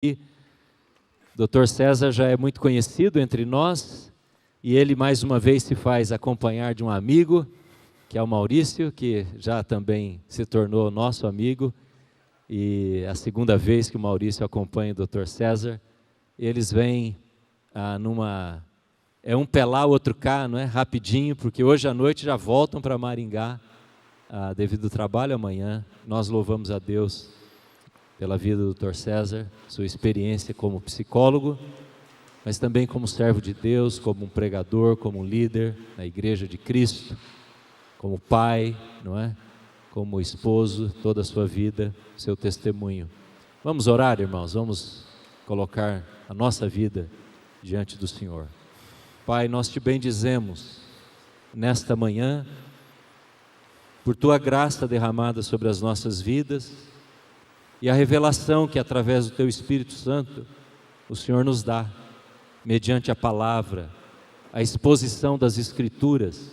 Dr. César já é muito conhecido entre nós e ele mais uma vez se faz acompanhar de um amigo, que é o Maurício, que já também se tornou nosso amigo, e a segunda vez que o Maurício acompanha o Dr. César. Eles vêm é um pé lá, outro cá, não é? Rapidinho, porque hoje à noite já voltam para Maringá, devido ao trabalho amanhã. Nós louvamos a Deus pela vida do Dr. César, sua experiência como psicólogo, mas também como servo de Deus, como um pregador, como um líder na Igreja de Cristo, como pai, não é? Como esposo, toda a sua vida, seu testemunho. Vamos orar, irmãos, vamos colocar a nossa vida diante do Senhor. Pai, nós te bendizemos nesta manhã, por tua graça derramada sobre as nossas vidas, e a revelação que através do teu Espírito Santo o Senhor nos dá, mediante a palavra, a exposição das Escrituras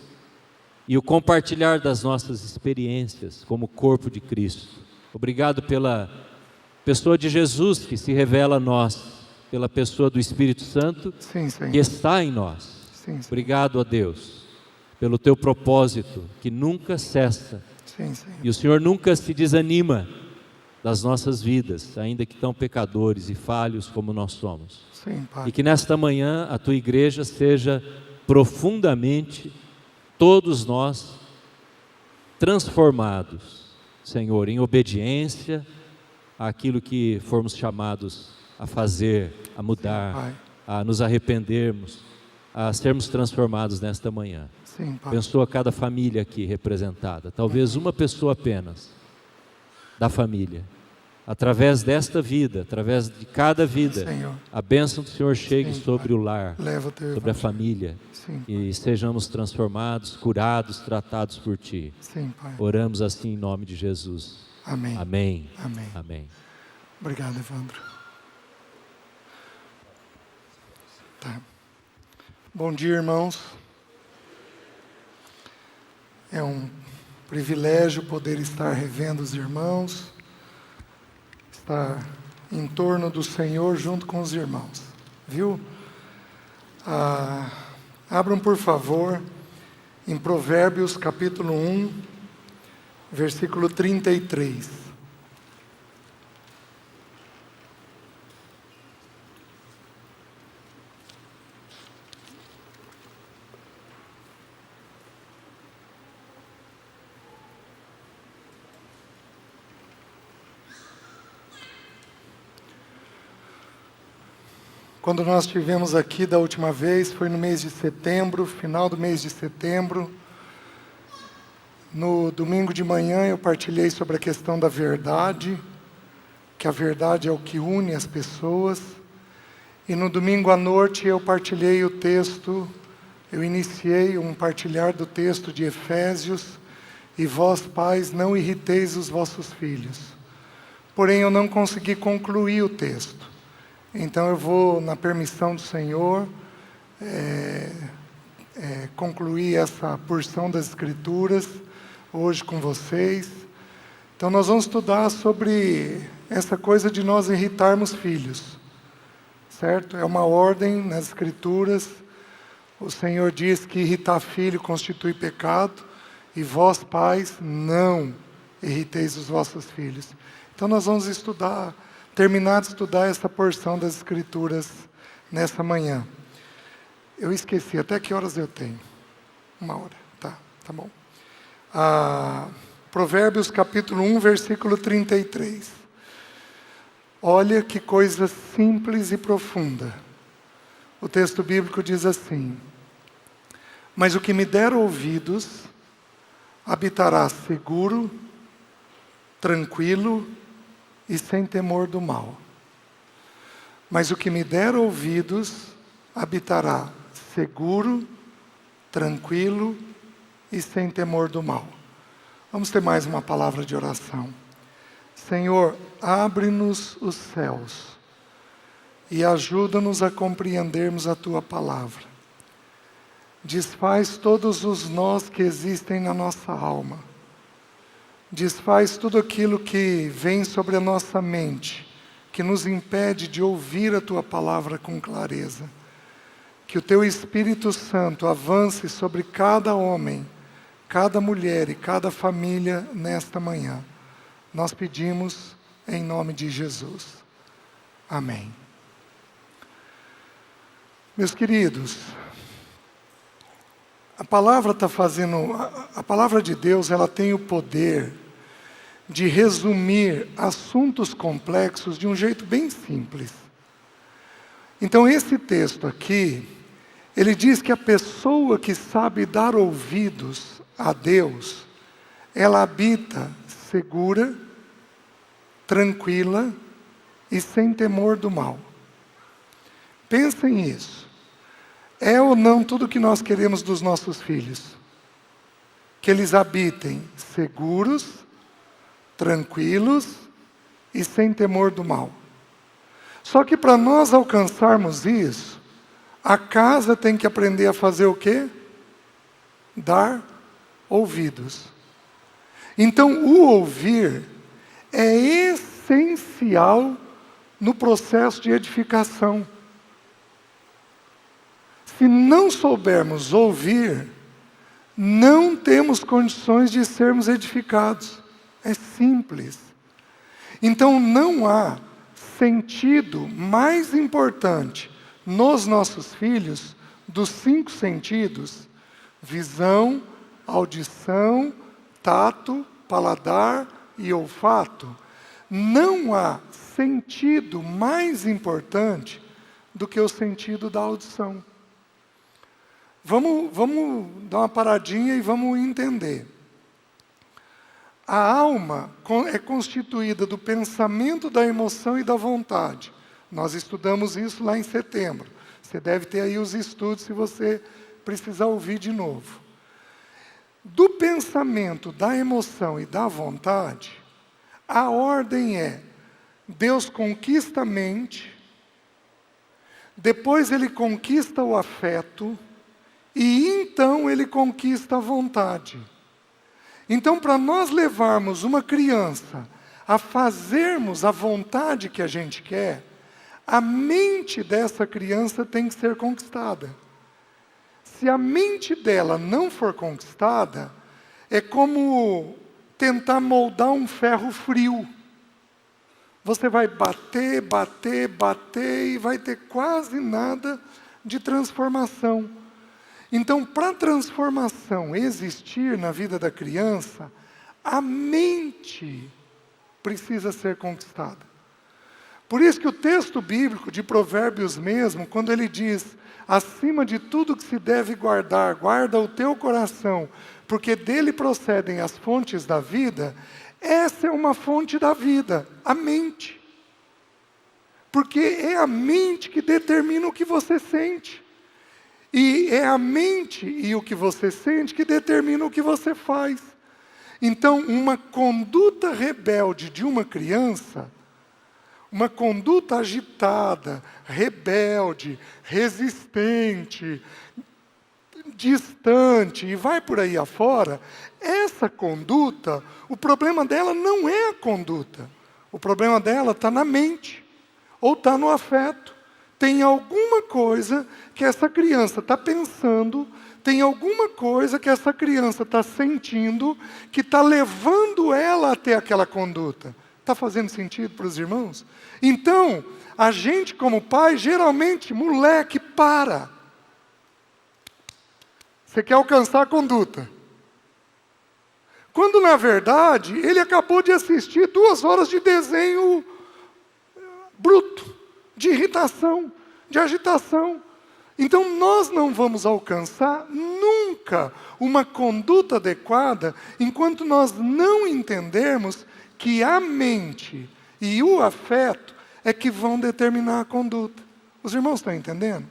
e o compartilhar das nossas experiências como corpo de Cristo. Obrigado pela pessoa de Jesus que se revela a nós, pela pessoa do Espírito Santo que está em nós. Obrigado a Deus pelo teu propósito que nunca cessa, e o Senhor nunca se desanima das nossas vidas, ainda que tão pecadores e falhos como nós somos. E que nesta manhã a tua igreja seja profundamente, todos nós, transformados, Senhor, em obediência àquilo que formos chamados a fazer, a mudar, a nos arrependermos, a sermos transformados nesta manhã. Abençoa cada família aqui representada, talvez uma pessoa apenas da família. Através desta vida, através de cada vida, a bênção do Senhor chegue sobre o lar, sobre a família, e sejamos transformados, curados, tratados por Ti. Oramos assim em nome de Jesus. Amém. Amém. Amém. Amém. Obrigado, Evandro. Tá. Bom dia, irmãos. É um privilégio poder estar revendo os irmãos, estar em torno do Senhor junto com os irmãos, viu? Abram, por favor, em Provérbios capítulo 1, versículo 33. Quando nós estivemos aqui da última vez, foi no mês de setembro, final do mês de setembro. No domingo de manhã eu partilhei sobre a questão da verdade, que a verdade é o que une as pessoas. E no domingo à noite eu partilhei o texto, eu iniciei um partilhar do texto de Efésios, e vós, pais, não irriteis os vossos filhos. Porém eu não consegui concluir o texto. Então eu vou, na permissão do Senhor, concluir essa porção das Escrituras hoje com vocês. Então nós vamos estudar sobre essa coisa de nós irritarmos filhos, certo? É uma ordem nas Escrituras. O Senhor diz que irritar filho constitui pecado, e vós, pais, não irriteis os vossos filhos. Então nós vamos terminar de estudar essa porção das Escrituras nessa manhã. Eu esqueci, até que horas eu tenho? 1 hora, tá bom. Provérbios capítulo 1, versículo 33. Olha que coisa simples e profunda. O texto bíblico diz assim: mas o que me der ouvidos, habitará seguro, tranquilo, e sem temor do mal. Mas o que me der ouvidos, habitará seguro, tranquilo e sem temor do mal. Vamos ter mais uma palavra de oração. Senhor, abre-nos os céus e ajuda-nos a compreendermos a Tua palavra. Desfaz todos os nós que existem na nossa alma. Desfaz tudo aquilo que vem sobre a nossa mente, que nos impede de ouvir a Tua palavra com clareza. Que o Teu Espírito Santo avance sobre cada homem, cada mulher e cada família nesta manhã. Nós pedimos em nome de Jesus. Amém. Meus queridos, a palavra de Deus, ela tem o poder de resumir assuntos complexos de um jeito bem simples. Então esse texto aqui, ele diz que a pessoa que sabe dar ouvidos a Deus, ela habita segura, tranquila e sem temor do mal. Pensem nisso. É ou não tudo que nós queremos dos nossos filhos? Que eles habitem seguros, tranquilos e sem temor do mal. Só que para nós alcançarmos isso, a casa tem que aprender a fazer o quê? Dar ouvidos. Então, o ouvir é essencial no processo de edificação. Se não soubermos ouvir, não temos condições de sermos edificados. É simples. Então não há sentido mais importante nos nossos filhos dos 5 sentidos: visão, audição, tato, paladar e olfato. Não há sentido mais importante do que o sentido da audição. Vamos dar uma paradinha e vamos entender. A alma é constituída do pensamento, da emoção e da vontade. Nós estudamos isso lá em setembro. Você deve ter aí os estudos se você precisar ouvir de novo. Do pensamento, da emoção e da vontade, a ordem é: Deus conquista a mente, depois Ele conquista o afeto, e então Ele conquista a vontade. Então, para nós levarmos uma criança a fazermos a vontade que a gente quer, a mente dessa criança tem que ser conquistada. Se a mente dela não for conquistada, é como tentar moldar um ferro frio. Você vai bater, bater, bater e vai ter quase nada de transformação. Então, para a transformação existir na vida da criança, a mente precisa ser conquistada. Por isso que o texto bíblico de Provérbios mesmo, quando ele diz: acima de tudo que se deve guardar, guarda o teu coração, porque dele procedem as fontes da vida, essa é uma fonte da vida, a mente. Porque é a mente que determina o que você sente. E é a mente e o que você sente que determina o que você faz. Então, uma conduta rebelde de uma criança, uma conduta agitada, rebelde, resistente, distante, e vai por aí afora, essa conduta, o problema dela não é a conduta. O problema dela está na mente, ou está no afeto. Tem alguma coisa que essa criança está pensando, tem alguma coisa que essa criança está sentindo, que está levando ela até aquela conduta. Está fazendo sentido para os irmãos? Então, a gente como pai, geralmente, moleque, para. Você quer alcançar a conduta. Quando, na verdade, ele acabou de assistir 2 horas de desenho bruto, de irritação, de agitação. Então, nós não vamos alcançar nunca uma conduta adequada enquanto nós não entendermos que a mente e o afeto é que vão determinar a conduta. Os irmãos estão entendendo?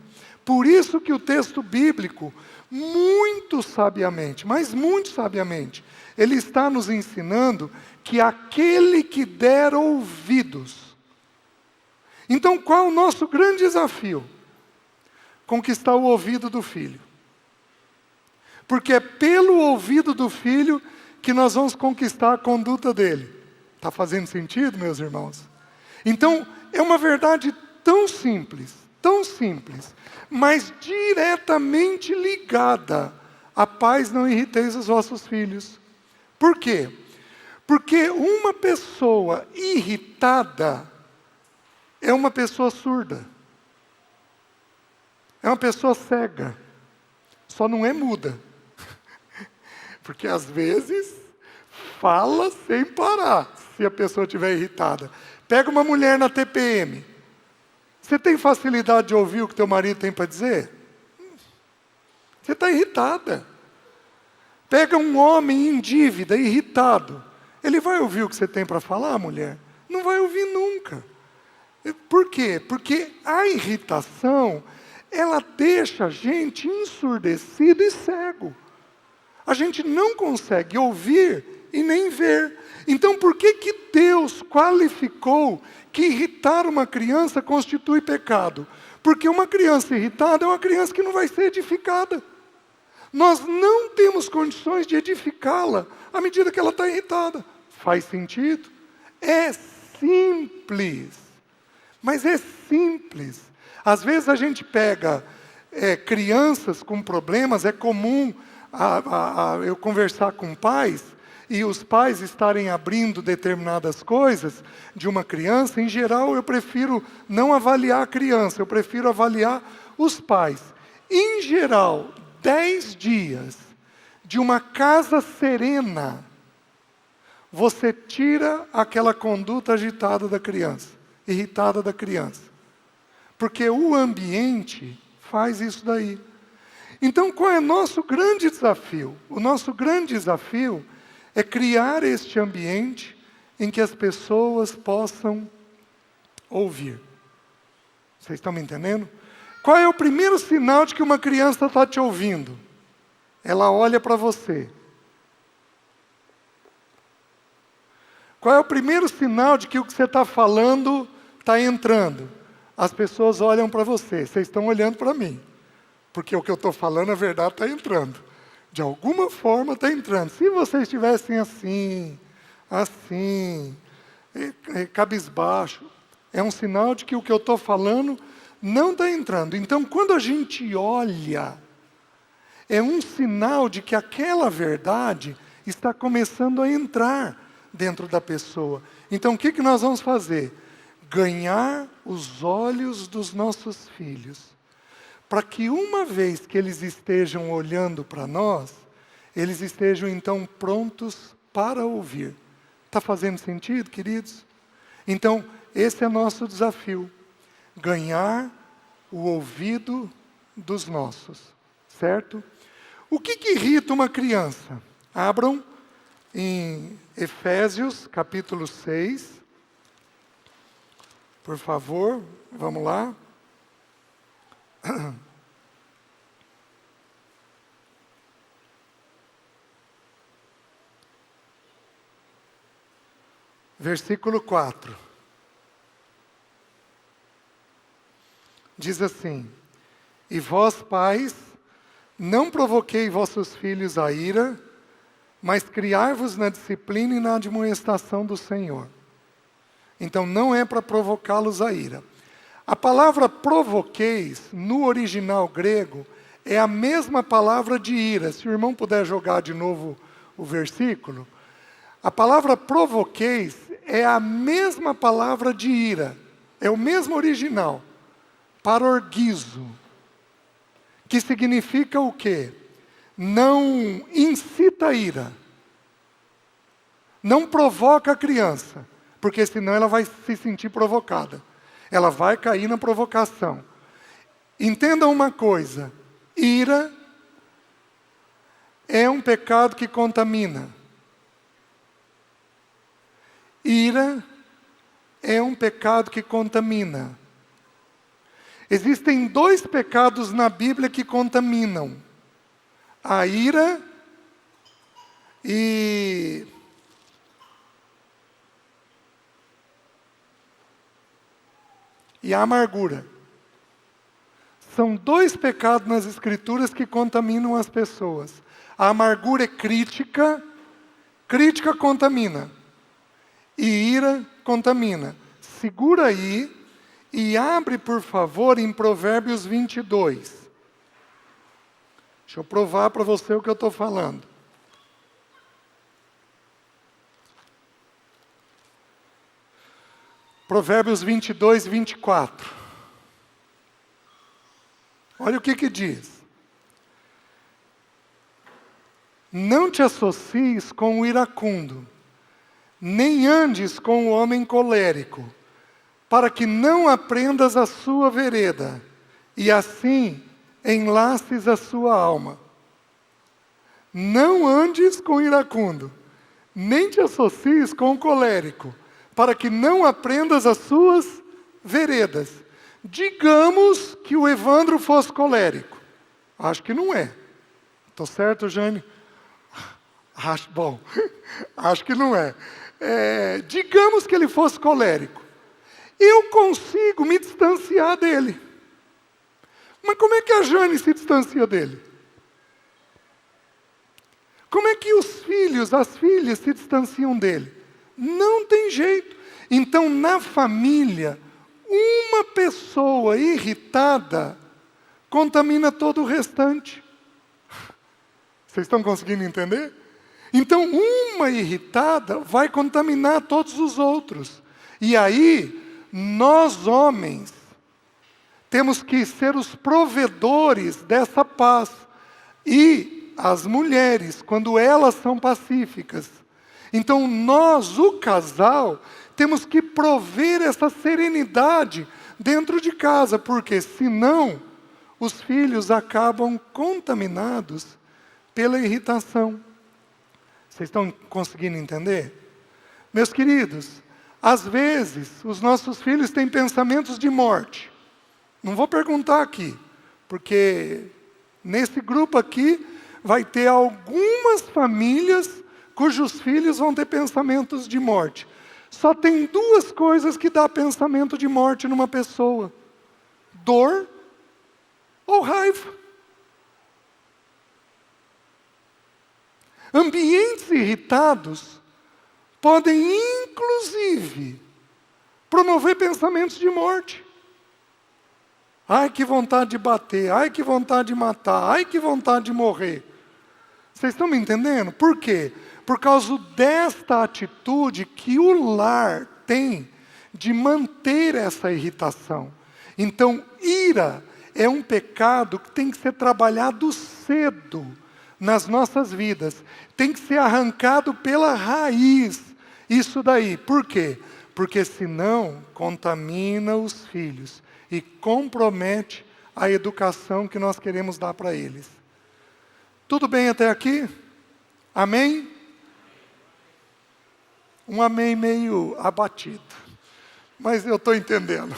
Por isso que o texto bíblico, muito sabiamente, mas muito sabiamente, ele está nos ensinando que aquele que der ouvidos. Então, qual o nosso grande desafio? Conquistar o ouvido do filho. Porque é pelo ouvido do filho que nós vamos conquistar a conduta dele. Está fazendo sentido, meus irmãos? Então, é uma verdade tão simples, mas diretamente ligada à paz, não irriteis os vossos filhos. Por quê? Porque uma pessoa irritada é uma pessoa surda. É uma pessoa cega. Só não é muda. Porque às vezes fala sem parar, se a pessoa estiver irritada. Pega uma mulher na TPM. Você tem facilidade de ouvir o que teu marido tem para dizer? Você está irritada. Pega um homem em dívida, irritado. Ele vai ouvir o que você tem para falar, mulher? Não vai ouvir nunca. Por quê? Porque a irritação, ela deixa a gente ensurdecido e cego. A gente não consegue ouvir e nem ver. Então, por que Deus qualificou que irritar uma criança constitui pecado? Porque uma criança irritada é uma criança que não vai ser edificada. Nós não temos condições de edificá-la à medida que ela está irritada. Faz sentido? É simples. Mas é simples. Às vezes a gente pega crianças com problemas, é comum eu conversar com pais, e os pais estarem abrindo determinadas coisas de uma criança. Em geral, eu prefiro não avaliar a criança, eu prefiro avaliar os pais. Em geral, 10 dias de uma casa serena, você tira aquela conduta agitada da criança, irritada da criança. Porque o ambiente faz isso daí. Então, qual é o nosso grande desafio? O nosso grande desafio é criar este ambiente em que as pessoas possam ouvir. Vocês estão me entendendo? Qual é o primeiro sinal de que uma criança está te ouvindo? Ela olha para você. Qual é o primeiro sinal de que o que você está falando está entrando? As pessoas olham para você. Vocês estão olhando para mim. Porque o que eu estou falando, a verdade está entrando. De alguma forma está entrando. Se vocês estivessem assim, cabisbaixo, é um sinal de que o que eu estou falando não está entrando. Então, quando a gente olha, é um sinal de que aquela verdade está começando a entrar dentro da pessoa. Então, o que nós vamos fazer? Ganhar os olhos dos nossos filhos, para que uma vez que eles estejam olhando para nós, eles estejam então prontos para ouvir. Está fazendo sentido, queridos? Então, esse é nosso desafio. Ganhar o ouvido dos nossos, certo? O que irrita uma criança? Abram em Efésios, capítulo 6. Por favor, vamos lá. Versículo 4. Diz assim: E vós, pais, não provoquei vossos filhos a ira, mas criai-vos na disciplina e na admoestação do Senhor. Então, não é para provocá-los a ira. A palavra provoqueis, no original grego, é a mesma palavra de ira. Se o irmão puder jogar de novo o versículo. A palavra provoqueis é a mesma palavra de ira. É o mesmo original. Parorgizo. Que significa o quê? Não incita a ira. Não provoca a criança. Porque senão ela vai se sentir provocada. Ela vai cair na provocação. Entendam uma coisa: ira é um pecado que contamina. Ira é um pecado que contamina. Existem 2 pecados na Bíblia que contaminam: a ira e a amargura. São 2 pecados nas Escrituras que contaminam as pessoas. A amargura é crítica contamina. E ira contamina. segura aí e abre, por favor, em Provérbios 22. Deixa eu provar para você o que eu estou falando. Provérbios 22, 24. Olha o que diz. Não te associes com o iracundo, nem andes com o homem colérico, para que não aprendas a sua vereda, e assim enlaces a sua alma. Não andes com o iracundo, nem te associes com o colérico, para que não aprendas as suas veredas. Digamos que o Evandro fosse colérico. Acho que não é. Estou certo, Jane? Bom, acho que não é. Digamos que ele fosse colérico. Eu consigo me distanciar dele. Mas como é que a Jane se distancia dele? Como é que os filhos, as filhas se distanciam dele? Não tem jeito. Então, na família, uma pessoa irritada contamina todo o restante. Vocês estão conseguindo entender? Então, uma irritada vai contaminar todos os outros. E aí, nós homens, temos que ser os provedores dessa paz. E as mulheres, quando elas são pacíficas. Então, nós, o casal, temos que prover essa serenidade dentro de casa, porque senão os filhos acabam contaminados pela irritação. Vocês estão conseguindo entender? Meus queridos, às vezes os nossos filhos têm pensamentos de morte. Não vou perguntar aqui, porque nesse grupo aqui vai ter algumas famílias cujos filhos vão ter pensamentos de morte. Só tem duas coisas que dá pensamento de morte numa pessoa: dor ou raiva. Ambientes irritados podem, inclusive, promover pensamentos de morte. Ai, que vontade de bater, ai, que vontade de matar, ai, que vontade de morrer. Vocês estão me entendendo? Por quê? Por causa desta atitude que o lar tem de manter essa irritação. Então, ira é um pecado que tem que ser trabalhado cedo nas nossas vidas. Tem que ser arrancado pela raiz. Isso daí. Por quê? Porque senão contamina os filhos e compromete a educação que nós queremos dar para eles. Tudo bem até aqui? Amém? Um amém meio abatido. Mas eu estou entendendo.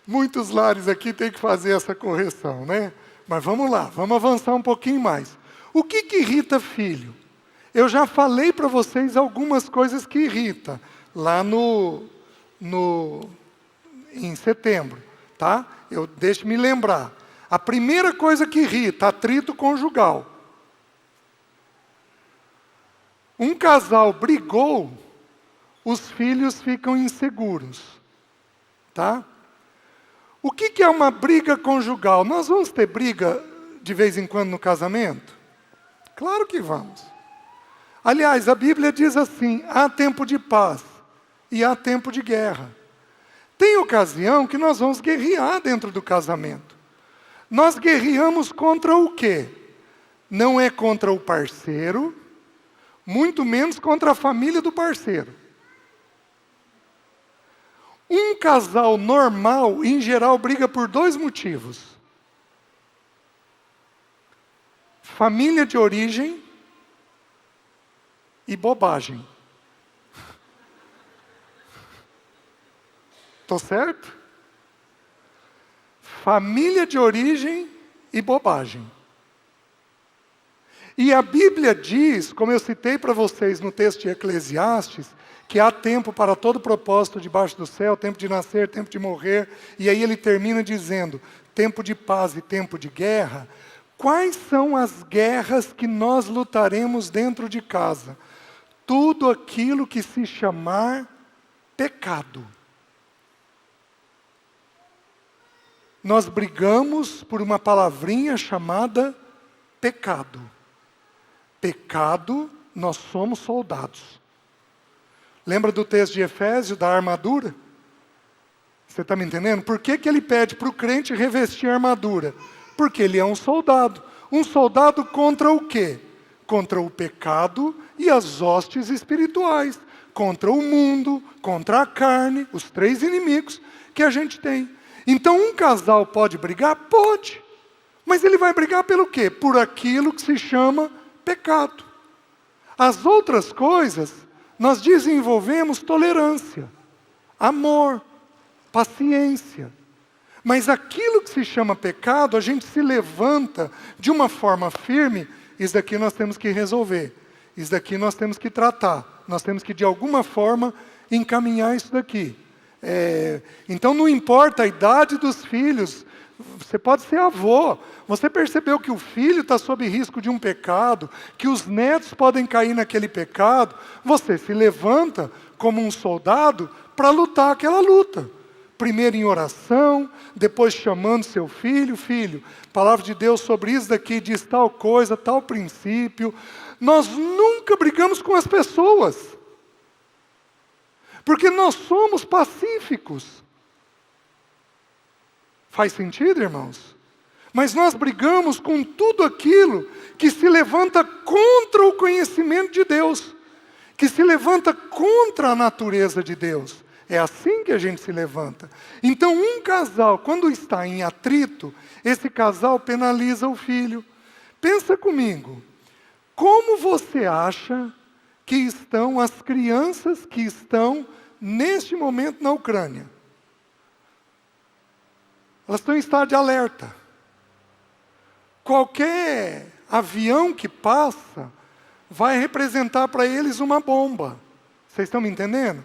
Muitos lares aqui têm que fazer essa correção, né? Mas vamos lá, vamos avançar um pouquinho mais. O que irrita filho? Eu já falei para vocês algumas coisas que irritam lá em setembro, tá? Deixe-me lembrar. A primeira coisa que irrita, atrito conjugal. Um casal brigou, os filhos ficam inseguros, tá? O que é uma briga conjugal? Nós vamos ter briga de vez em quando no casamento? Claro que vamos. Aliás, a Bíblia diz assim: há tempo de paz e há tempo de guerra. Tem ocasião que nós vamos guerrear dentro do casamento. Nós guerreamos contra o quê? Não é contra o parceiro, muito menos contra a família do parceiro. Um casal normal, em geral, briga por dois motivos: família de origem e bobagem. Estou certo? Família de origem e bobagem. E a Bíblia diz, como eu citei para vocês no texto de Eclesiastes, que há tempo para todo propósito debaixo do céu, tempo de nascer, tempo de morrer. E aí ele termina dizendo, tempo de paz e tempo de guerra. Quais são as guerras que nós lutaremos dentro de casa? Tudo aquilo que se chamar pecado. nós brigamos por uma palavrinha chamada pecado. Pecado, nós somos soldados. Lembra do texto de Efésios, da armadura? Você está me entendendo? Por que ele pede para o crente revestir a armadura? Porque ele é um soldado. Um soldado contra o quê? Contra o pecado e as hostes espirituais. Contra o mundo, contra a carne, os 3 inimigos que a gente tem. Então um casal pode brigar? Pode. Mas ele vai brigar pelo quê? Por aquilo que se chama pecado. As outras coisas, nós desenvolvemos tolerância, amor, paciência. Mas aquilo que se chama pecado, a gente se levanta de uma forma firme, isso daqui nós temos que resolver. Isso daqui nós temos que tratar. Nós temos que, de alguma forma, encaminhar isso daqui. Então, não importa a idade dos filhos. Você pode ser avô. Você percebeu que o filho está sob risco de um pecado, que os netos podem cair naquele pecado. Você se levanta como um soldado para lutar aquela luta. Primeiro em oração, depois chamando seu filho. Filho, a palavra de Deus sobre isso daqui diz tal coisa, tal princípio. Nós nunca brigamos com as pessoas. Porque nós somos pacíficos. Faz sentido, irmãos? Mas nós brigamos com tudo aquilo que se levanta contra o conhecimento de Deus. Que se levanta contra a natureza de Deus. É assim que a gente se levanta. Então, um casal, quando está em atrito, esse casal penaliza o filho. Pensa comigo. Como você acha que estão as crianças que estão neste momento na Ucrânia? Elas estão em estado de alerta. Qualquer avião que passa vai representar para eles uma bomba. Vocês estão me entendendo?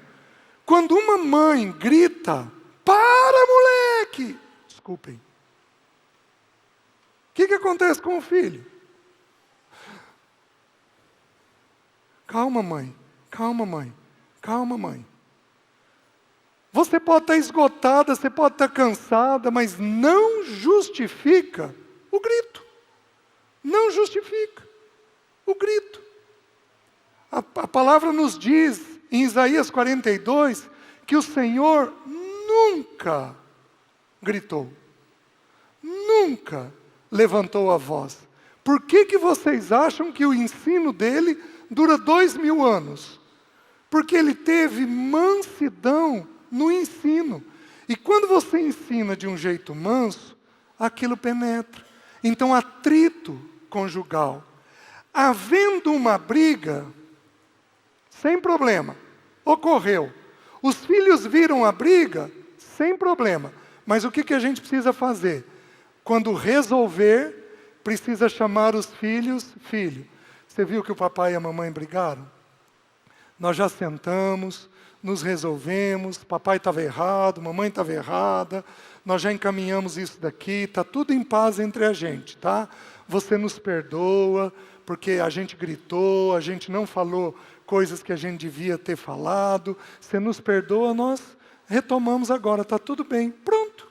Quando uma mãe grita, para, moleque! Desculpem. O que acontece com o filho? Calma, mãe. Calma, mãe. Calma, mãe. Você pode estar esgotada, você pode estar cansada, mas não justifica o grito. Não justifica o grito. A palavra nos diz, em Isaías 42, que o Senhor nunca gritou. Nunca levantou a voz. Por que vocês acham que o ensino dele dura 2000 anos? Porque ele teve mansidão no ensino. E quando você ensina de um jeito manso, aquilo penetra. Então, atrito conjugal. Havendo uma briga, sem problema, ocorreu. Os filhos viram a briga, sem problema. Mas o que a gente precisa fazer? Quando resolver, precisa chamar os filhos. Filho, você viu que o papai e a mamãe brigaram? Nós já sentamos, nos resolvemos, papai estava errado, mamãe estava errada, nós já encaminhamos isso daqui, está tudo em paz entre a gente, tá? Você nos perdoa, porque a gente gritou, a gente não falou coisas que a gente devia ter falado, você nos perdoa, nós retomamos agora, está tudo bem, pronto.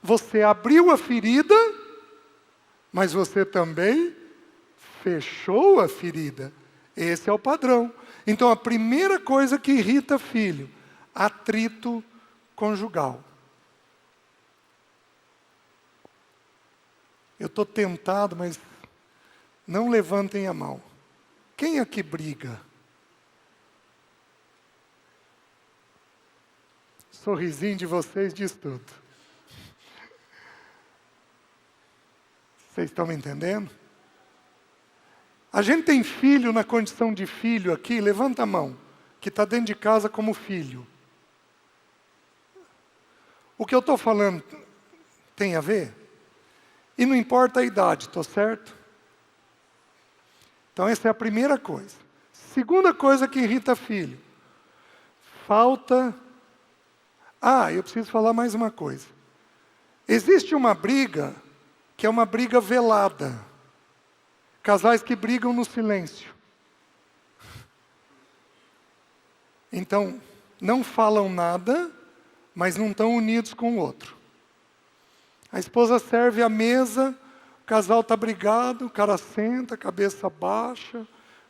Você abriu a ferida, mas você também fechou a ferida. Esse é o padrão. Então, a primeira coisa que irrita filho, atrito conjugal. Eu estou tentado, mas não levantem a mão. Quem aqui briga? Sorrisinho de vocês diz tudo. Vocês estão me entendendo? A gente tem filho na condição de filho aqui, levanta a mão, que está dentro de casa como filho. O que eu estou falando tem a ver? E não importa a idade, estou certo? Então essa é a primeira coisa. Segunda coisa que irrita filho. Falta... eu preciso falar mais uma coisa. Existe uma briga que é uma briga velada. Casais que brigam no silêncio. Então, não falam nada, mas não estão unidos com o outro. A esposa serve a mesa, o casal está brigado, o cara senta, cabeça baixa,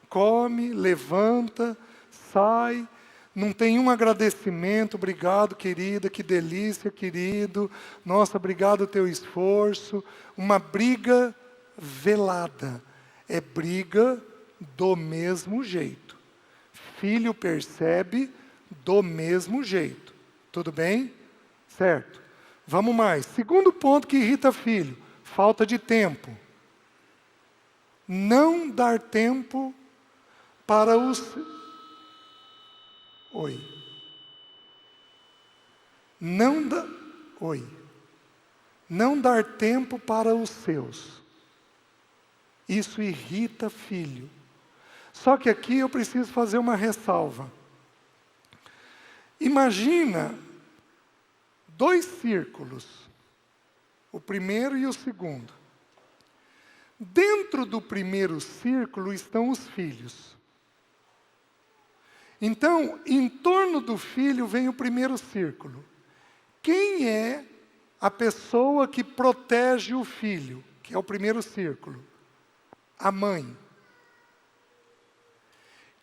come, levanta, sai, não tem um agradecimento, obrigado querida, que delícia querido, nossa, obrigado teu esforço. Uma briga velada, é briga do mesmo jeito. Filho percebe do mesmo jeito. Tudo bem? Certo. Vamos mais. Segundo ponto que irrita filho, falta de tempo. Não dar tempo para os... Oi. Oi. Não dar tempo para os seus. Isso irrita filho. Só que aqui eu preciso fazer uma ressalva. Imagina 2 círculos, o primeiro e o segundo. Dentro do primeiro círculo estão os filhos. Então, em torno do filho vem o primeiro círculo. Quem é a pessoa que protege o filho, que é o primeiro círculo? A mãe.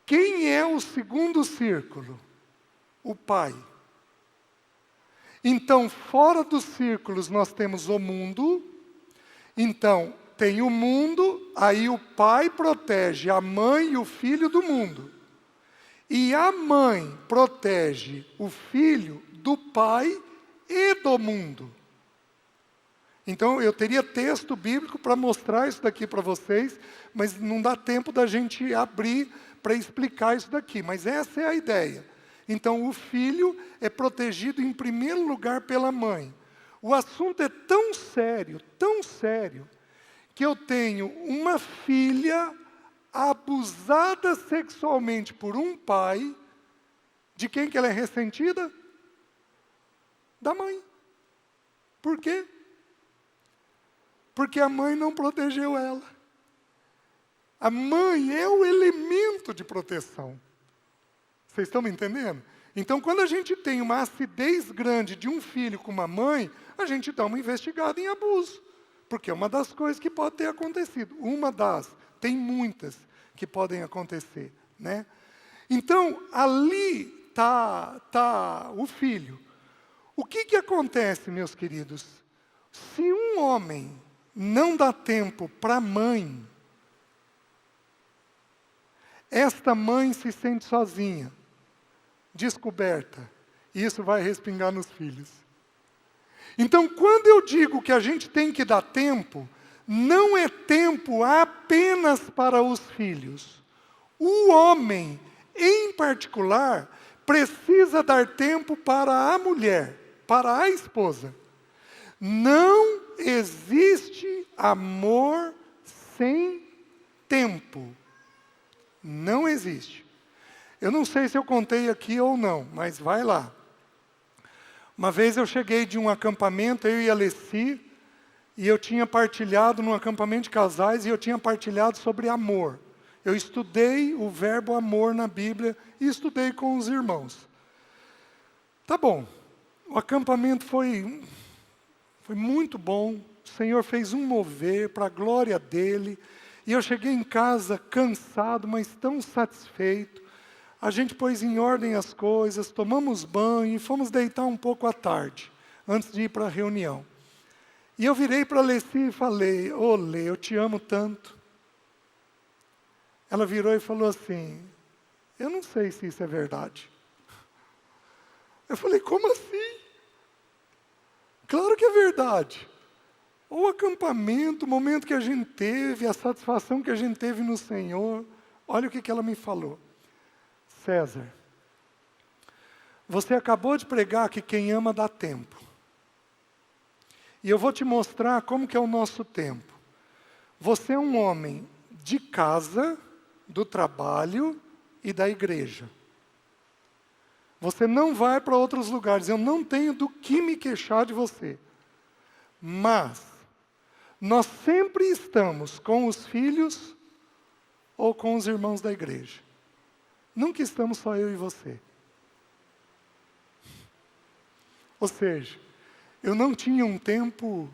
Quem é o segundo círculo? O pai. Então, fora dos círculos nós temos o mundo. Então, tem o mundo, aí o pai protege a mãe e o filho do mundo. E a mãe protege o filho do pai e do mundo. Então, eu teria texto bíblico para mostrar isso daqui para vocês, mas não dá tempo da gente abrir para explicar isso daqui. Mas essa é a ideia. Então, o filho é protegido em primeiro lugar pela mãe. O assunto é tão sério, que eu tenho uma filha abusada sexualmente por um pai. De quem que ela é ressentida? Da mãe. Por quê? Porque a mãe não protegeu ela. A mãe é o elemento de proteção. Vocês estão me entendendo? Então, quando a gente tem uma acidez grande de um filho com uma mãe, a gente dá uma investigada em abuso. Porque é uma das coisas que pode ter acontecido. Tem muitas que podem acontecer, né? Então, ali está o filho. O que acontece, meus queridos? Se um homem não dá tempo para a mãe, esta mãe se sente sozinha, descoberta, e isso vai respingar nos filhos. Então, quando eu digo que a gente tem que dar tempo, não é tempo apenas para os filhos. O homem, em particular, precisa dar tempo para a mulher, para a esposa. Não existe amor sem tempo. Não existe. Eu não sei se eu contei aqui ou não, mas vai lá. Uma vez eu cheguei de um acampamento, eu e a Alessi, e eu tinha partilhado num acampamento de casais, e eu tinha partilhado sobre amor. Eu estudei o verbo amor na Bíblia e estudei com os irmãos. Tá bom, o acampamento foi muito bom, o Senhor fez um mover para a glória dEle, e eu cheguei em casa cansado, mas tão satisfeito. A gente pôs em ordem as coisas, tomamos banho e fomos deitar um pouco à tarde, antes de ir para a reunião. E eu virei para a Alessi e falei, ô Lê, eu te amo tanto. Ela virou e falou assim, eu não sei se isso é verdade. Eu falei, como assim? Claro que é verdade. O acampamento, o momento que a gente teve, a satisfação que a gente teve no Senhor. Olha o que ela me falou. César, você acabou de pregar que quem ama dá tempo. E eu vou te mostrar como que é o nosso tempo. Você é um homem de casa, do trabalho e da igreja. Você não vai para outros lugares. Eu não tenho do que me queixar de você. Mas, nós sempre estamos com os filhos ou com os irmãos da igreja. Nunca estamos só eu e você. Ou seja, eu não tinha um tempo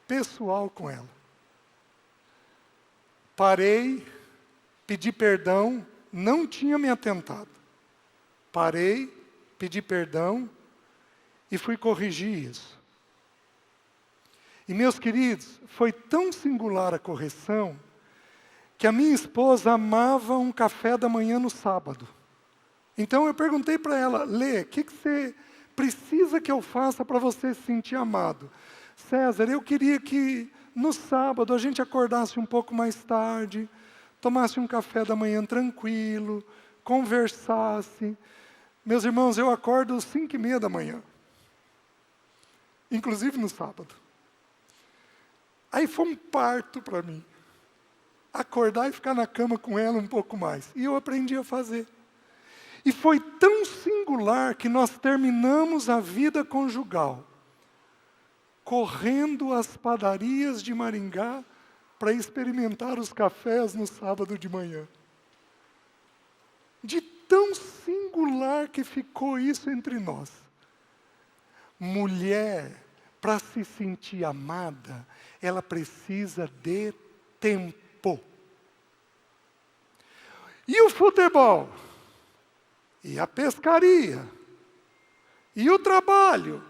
pessoal com ela. Parei, pedi perdão, não tinha me atentado. Parei, pedi perdão e fui corrigir isso. E, meus queridos, foi tão singular a correção que a minha esposa amava um café da manhã no sábado. Então eu perguntei para ela, Lê, o que você precisa que eu faça para você se sentir amado? César, eu queria que no sábado a gente acordasse um pouco mais tarde, tomasse um café da manhã tranquilo, conversasse. Meus irmãos, eu acordo às 5:30 da manhã, inclusive no sábado. Aí foi um parto para mim, acordar e ficar na cama com ela um pouco mais. E eu aprendi a fazer. E foi tão singular que nós terminamos a vida conjugal, correndo às padarias de Maringá para experimentar os cafés no sábado de manhã. De tão singular que ficou isso entre nós. Mulher, para se sentir amada, ela precisa de tempo. E o futebol? E a pescaria? E o trabalho?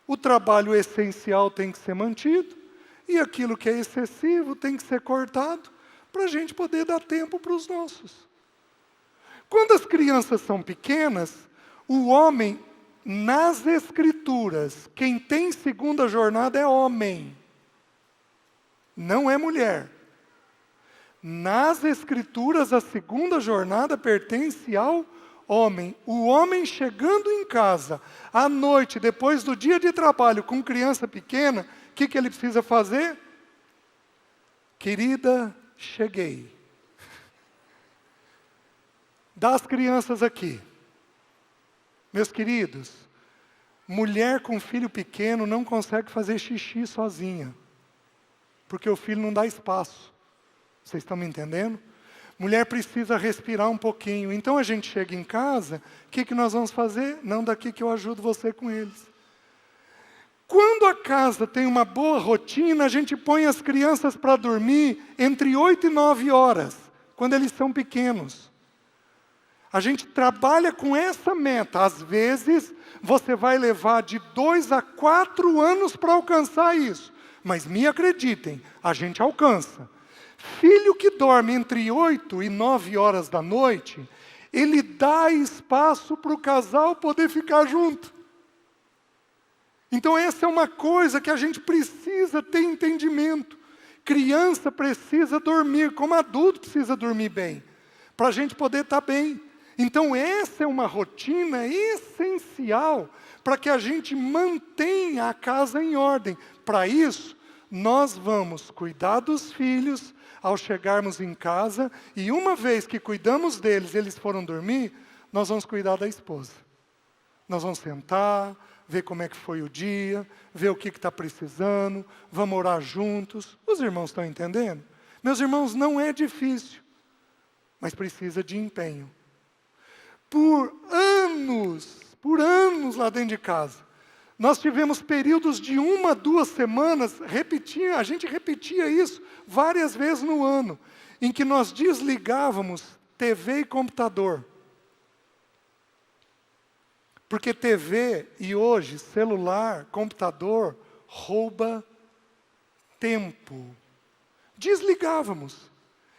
O trabalho essencial tem que ser mantido, e aquilo que é excessivo tem que ser cortado, para a gente poder dar tempo para os nossos. Quando as crianças são pequenas, o homem, nas Escrituras, quem tem segunda jornada é homem, não é mulher. Nas Escrituras, a segunda jornada pertence ao homem. O homem chegando em casa, à noite, depois do dia de trabalho, com criança pequena, o que ele precisa fazer? Querida, cheguei. Dá as crianças aqui. Meus queridos, mulher com filho pequeno não consegue fazer xixi sozinha, porque o filho não dá espaço. Vocês estão me entendendo? Mulher precisa respirar um pouquinho. Então a gente chega em casa, o que nós vamos fazer? Não, daqui que eu ajudo você com eles. Quando a casa tem uma boa rotina, a gente põe as crianças para dormir entre 8 e 9 horas, quando eles são pequenos. A gente trabalha com essa meta. Às vezes, você vai levar de 2 a 4 anos para alcançar isso. Mas me acreditem, a gente alcança. Filho que dorme entre 8 e 9 horas da noite, ele dá espaço para o casal poder ficar junto. Então essa é uma coisa que a gente precisa ter entendimento. Criança precisa dormir, como adulto precisa dormir bem, para a gente poder estar bem. Então essa é uma rotina essencial para que a gente mantenha a casa em ordem. Para isso, nós vamos cuidar dos filhos ao chegarmos em casa, e uma vez que cuidamos deles, eles foram dormir, nós vamos cuidar da esposa. Nós vamos sentar, ver como é que foi o dia, ver o que está precisando, vamos orar juntos. Os irmãos estão entendendo? Meus irmãos, não é difícil, mas precisa de empenho. Por anos lá dentro de casa, nós tivemos períodos de 1 a 2 semanas, a gente repetia isso várias vezes no ano, em que nós desligávamos TV e computador. Porque TV e hoje, celular, computador, rouba tempo. Desligávamos.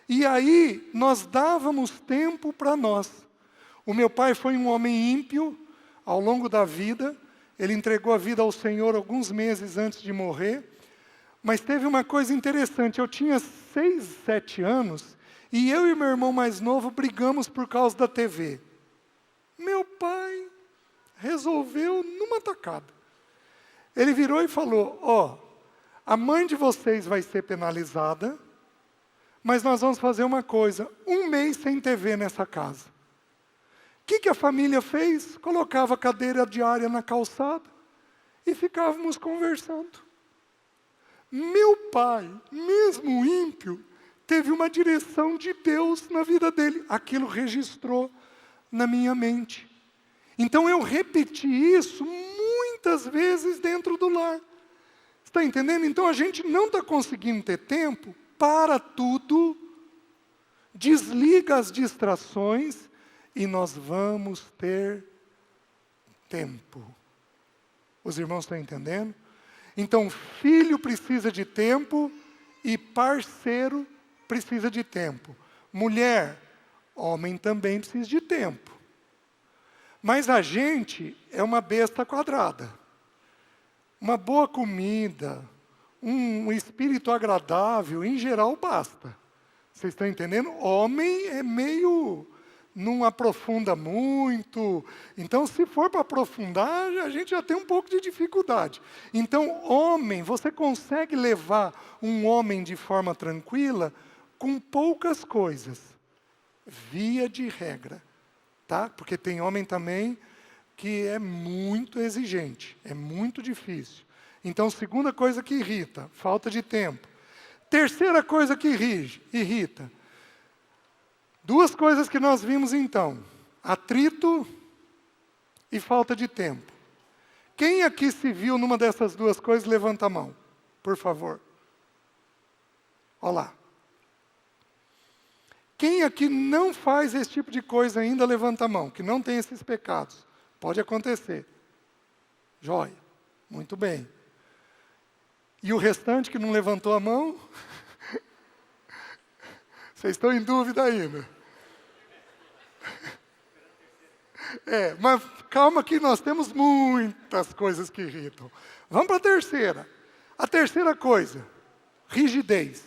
E aí, nós dávamos tempo para nós. O meu pai foi um homem ímpio ao longo da vida. Ele entregou a vida ao Senhor alguns meses antes de morrer. Mas teve uma coisa interessante. Eu tinha 6, 7 anos e eu e meu irmão mais novo brigamos por causa da TV. Meu pai resolveu numa tacada. Ele virou e falou, a mãe de vocês vai ser penalizada, mas nós vamos fazer uma coisa, 1 mês sem TV nessa casa. O que a família fez? Colocava a cadeira diária na calçada e ficávamos conversando. Meu pai, mesmo ímpio, teve uma direção de Deus na vida dele. Aquilo registrou na minha mente. Então eu repeti isso muitas vezes dentro do lar. Está entendendo? Então a gente não está conseguindo ter tempo para tudo, desliga as distrações e nós vamos ter tempo. Os irmãos estão entendendo? Então, filho precisa de tempo e parceiro precisa de tempo. Mulher, homem também precisa de tempo. Mas a gente é uma besta quadrada. Uma boa comida, um espírito agradável, em geral, basta. Vocês estão entendendo? Homem é meio... não aprofunda muito. Então, se for para aprofundar, a gente já tem um pouco de dificuldade. Então, homem, você consegue levar um homem de forma tranquila com poucas coisas. Via de regra. Tá? Porque tem homem também que é muito exigente. É muito difícil. Então, segunda coisa que irrita, falta de tempo. Terceira coisa que irrita. Duas coisas que nós vimos então, atrito e falta de tempo. Quem aqui se viu numa dessas duas coisas, levanta a mão, por favor. Olha lá. Quem aqui não faz esse tipo de coisa ainda, levanta a mão, que não tem esses pecados. Pode acontecer. Jóia, muito bem. E o restante que não levantou a mão? Vocês estão em dúvida ainda. Mas calma que nós temos muitas coisas que irritam. Vamos para a terceira. A terceira coisa, rigidez.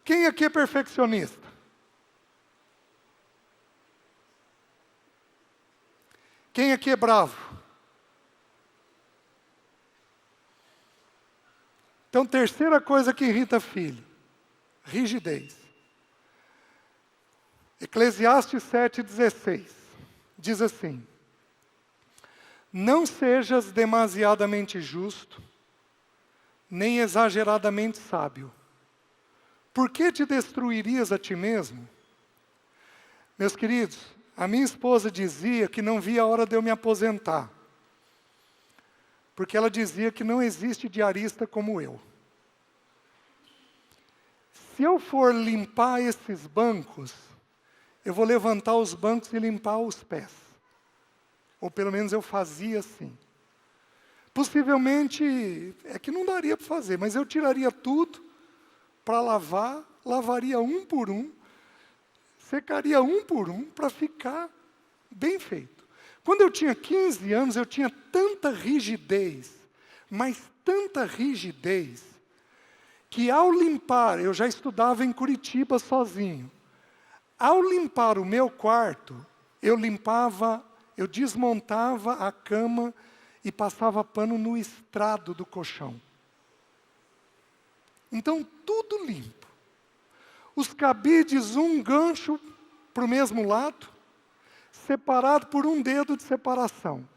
Quem aqui é perfeccionista? Quem aqui é bravo? Então, terceira coisa que irrita filho, rigidez. Eclesiastes 7,16 diz assim: não sejas demasiadamente justo, nem exageradamente sábio. Por que te destruirias a ti mesmo? Meus queridos, a minha esposa dizia que não via a hora de eu me aposentar. Porque ela dizia que não existe diarista como eu. Se eu for limpar esses bancos, eu vou levantar os bancos e limpar os pés. Ou pelo menos eu fazia assim. Possivelmente, é que não daria para fazer, mas eu tiraria tudo para lavar, lavaria um por um, secaria um por um para ficar bem feito. Quando eu tinha 15 anos, eu tinha tanta rigidez, mas tanta rigidez, que ao limpar, eu já estudava em Curitiba sozinho. Ao limpar o meu quarto, eu desmontava a cama e passava pano no estrado do colchão. Então, tudo limpo. Os cabides, um gancho para o mesmo lado, separado por um dedo de separação.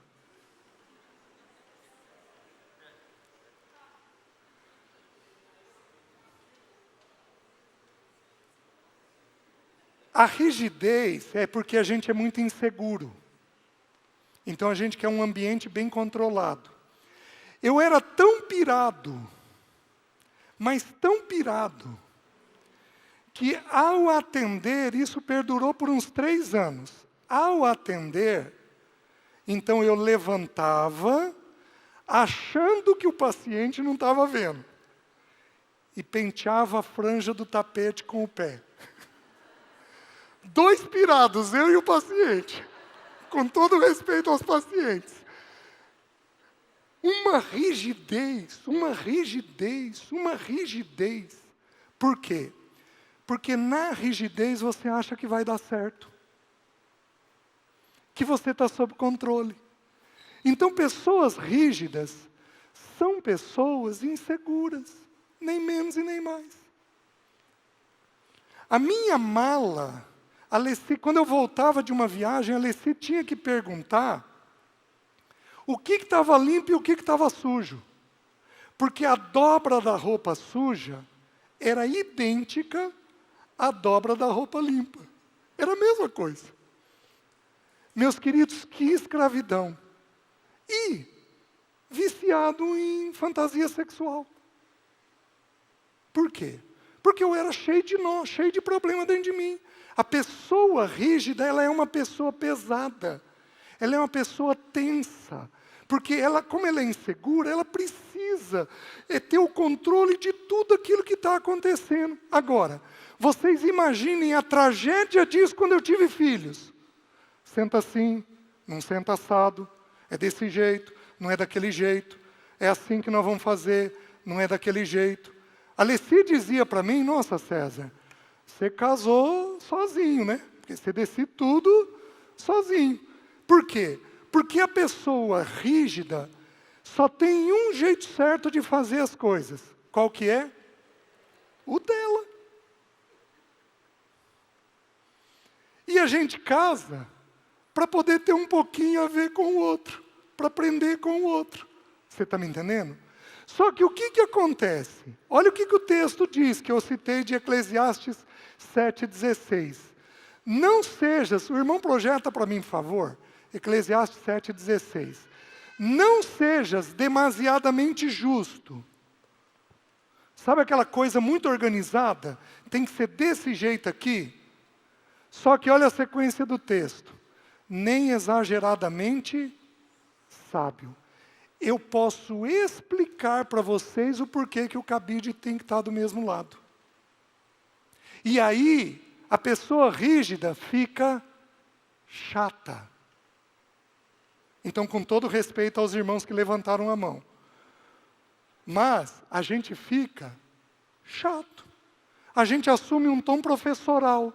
A rigidez é porque a gente é muito inseguro. Então a gente quer um ambiente bem controlado. Eu era tão pirado, mas tão pirado, que ao atender, isso perdurou por uns 3 anos. Ao atender, então eu levantava, achando que o paciente não estava vendo, e penteava a franja do tapete com o pé. 2 pirados, eu e o paciente, com todo respeito aos pacientes. Uma rigidez. Por quê? Porque na rigidez você acha que vai dar certo. Que você está sob controle. Então, pessoas rígidas são pessoas inseguras. Nem menos e nem mais. A minha mala, a Leci, quando eu voltava de uma viagem, a Leci tinha que perguntar o que estava limpo e o que estava sujo. Porque a dobra da roupa suja era idêntica à dobra da roupa limpa. Era a mesma coisa. Meus queridos, que escravidão. e viciado em fantasia sexual. Por quê? Porque eu era cheio de nó, cheio de problema dentro de mim. A pessoa rígida, ela é uma pessoa pesada. Ela é uma pessoa tensa. Porque ela, como ela é insegura, ela precisa ter o controle de tudo aquilo que está acontecendo. Agora, vocês imaginem a tragédia disso quando eu tive filhos. Senta assim, não senta assado, é desse jeito, não é daquele jeito, é assim que nós vamos fazer, não é daquele jeito. A Leci dizia para mim, nossa César, você casou sozinho, né? Porque você decide tudo sozinho. Por quê? Porque a pessoa rígida só tem um jeito certo de fazer as coisas. Qual que é? O dela. E a gente casa para poder ter um pouquinho a ver com o outro, para aprender com o outro. Você está me entendendo? Só que o que acontece? Olha o que o texto diz, que eu citei de Eclesiastes 7,16. Não sejas, o irmão projeta para mim, por favor, Eclesiastes 7,16. Não sejas demasiadamente justo. Sabe aquela coisa muito organizada? Tem que ser desse jeito aqui. Só que olha a sequência do texto. Nem exageradamente sábio. Eu posso explicar para vocês o porquê que o cabide tem que estar do mesmo lado. E aí, a pessoa rígida fica chata. Então, com todo respeito aos irmãos que levantaram a mão. Mas a gente fica chato. A gente assume um tom professoral.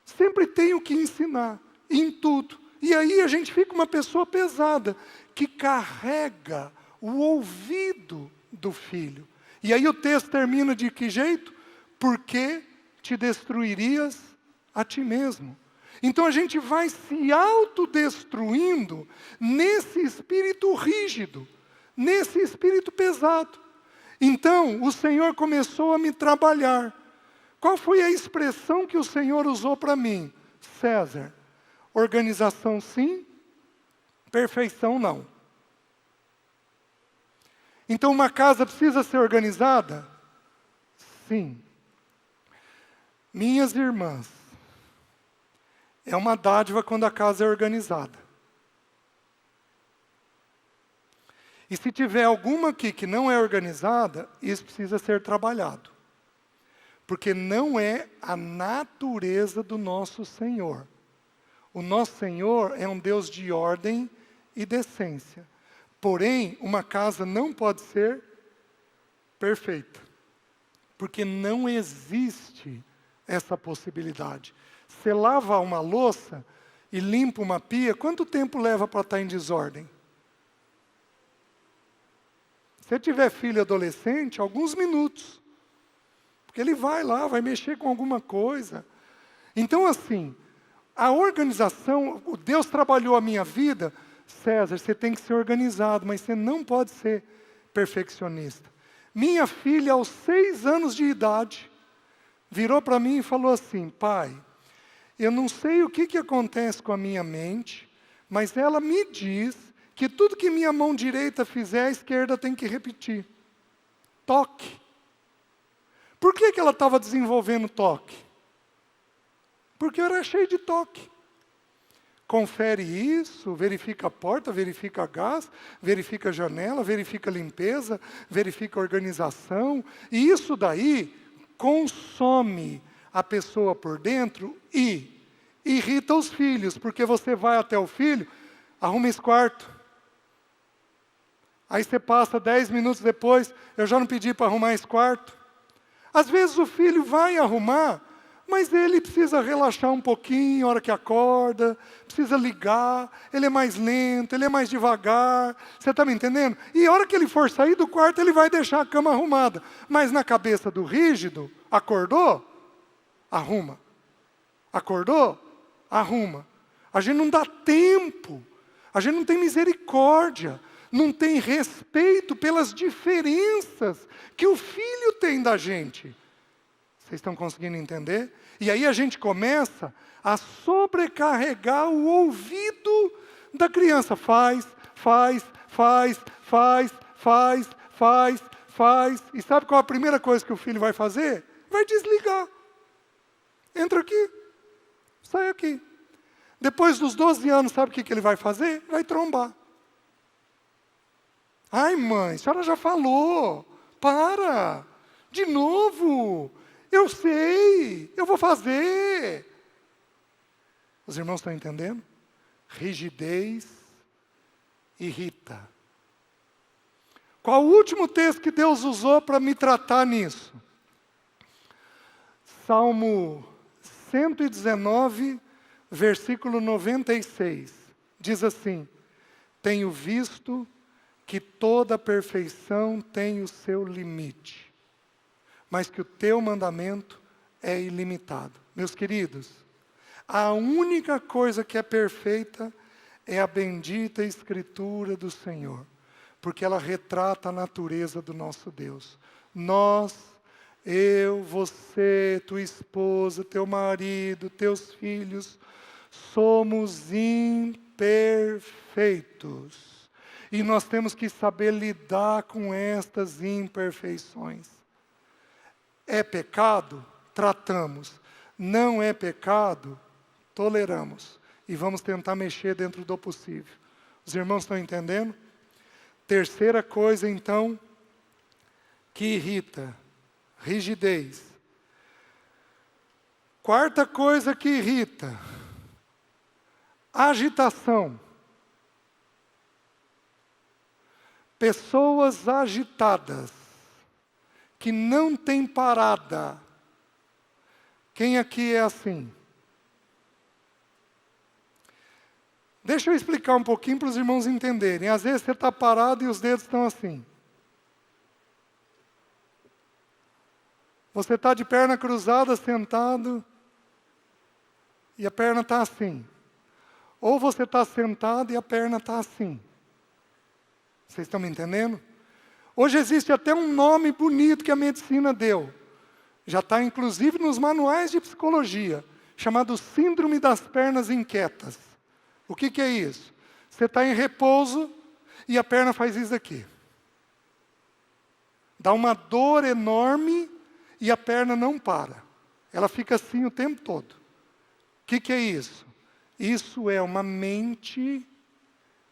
Sempre tenho que ensinar, em tudo. E aí a gente fica uma pessoa pesada, que carrega o ouvido do filho. E aí o texto termina de que jeito? Porque te destruirias a ti mesmo. Então a gente vai se autodestruindo nesse espírito rígido, nesse espírito pesado. Então o Senhor começou a me trabalhar. Qual foi a expressão que o Senhor usou para mim? César, organização sim, perfeição não. Então uma casa precisa ser organizada? Sim. Minhas irmãs, é uma dádiva quando a casa é organizada. E se tiver alguma aqui que não é organizada, isso precisa ser trabalhado. Porque não é a natureza do nosso Senhor. O nosso Senhor é um Deus de ordem e decência. Porém, uma casa não pode ser perfeita. Porque não existe essa possibilidade. Você lava uma louça e limpa uma pia, quanto tempo leva para estar em desordem? Se tiver filho adolescente, alguns minutos. Porque ele vai lá, vai mexer com alguma coisa. Então, assim, a organização, Deus trabalhou a minha vida. César, você tem que ser organizado, mas você não pode ser perfeccionista. Minha filha, aos 6 anos de idade, virou para mim e falou assim, pai, eu não sei o que acontece com a minha mente, mas ela me diz que tudo que minha mão direita fizer, a esquerda tem que repetir. Toque. Por que ela estava desenvolvendo toque? Porque eu era cheio de toque. Confere isso, verifica a porta, verifica gás, verifica a janela, verifica a limpeza, verifica a organização. E isso daí consome a pessoa por dentro e irrita os filhos, porque você vai até o filho, arruma esse quarto. Aí você passa 10 minutos depois, eu já não pedi para arrumar esse quarto. Às vezes o filho vai arrumar, mas ele precisa relaxar um pouquinho na hora que acorda, precisa ligar, ele é mais lento, ele é mais devagar, você está me entendendo? E a hora que ele for sair do quarto, ele vai deixar a cama arrumada. Mas na cabeça do rígido, acordou? Arruma. Acordou? Arruma. A gente não dá tempo, a gente não tem misericórdia, não tem respeito pelas diferenças que o filho tem da gente. Vocês estão conseguindo entender? E aí a gente começa a sobrecarregar o ouvido da criança. Faz, faz, faz, faz, faz, faz, faz. E sabe qual a primeira coisa que o filho vai fazer? Vai desligar. Entra aqui, sai aqui. Depois dos 12 anos, sabe o que ele vai fazer? Vai trombar. Ai, mãe, a senhora já falou. Para. De novo. Eu sei. Eu vou fazer. Os irmãos estão entendendo? Rigidez irrita. Qual o último texto que Deus usou para me tratar nisso? Salmo 119, versículo 96. Diz assim: tenho visto que toda perfeição tem o seu limite, mas que o teu mandamento é ilimitado. Meus queridos, a única coisa que é perfeita é a bendita Escritura do Senhor, porque ela retrata a natureza do nosso Deus. Nós, eu, você, tua esposa, teu marido, teus filhos, somos imperfeitos. E nós temos que saber lidar com estas imperfeições. É pecado? Tratamos. Não é pecado? Toleramos. E vamos tentar mexer dentro do possível. Os irmãos estão entendendo? Terceira coisa, então, que irrita: rigidez. Quarta coisa que irrita: agitação. Pessoas agitadas, que não têm parada. Quem aqui é assim? Deixa eu explicar um pouquinho para os irmãos entenderem. Às vezes você está parado e os dedos estão assim. Você está de perna cruzada, sentado, e a perna está assim. Ou você está sentado e a perna está assim. Vocês estão me entendendo? Hoje existe até um nome bonito que a medicina deu. Já está inclusive nos manuais de psicologia, chamado síndrome das pernas inquietas. O que é isso? Você está em repouso e a perna faz isso aqui. Dá uma dor enorme e a perna não para. Ela fica assim o tempo todo. O que é isso? Isso é uma mente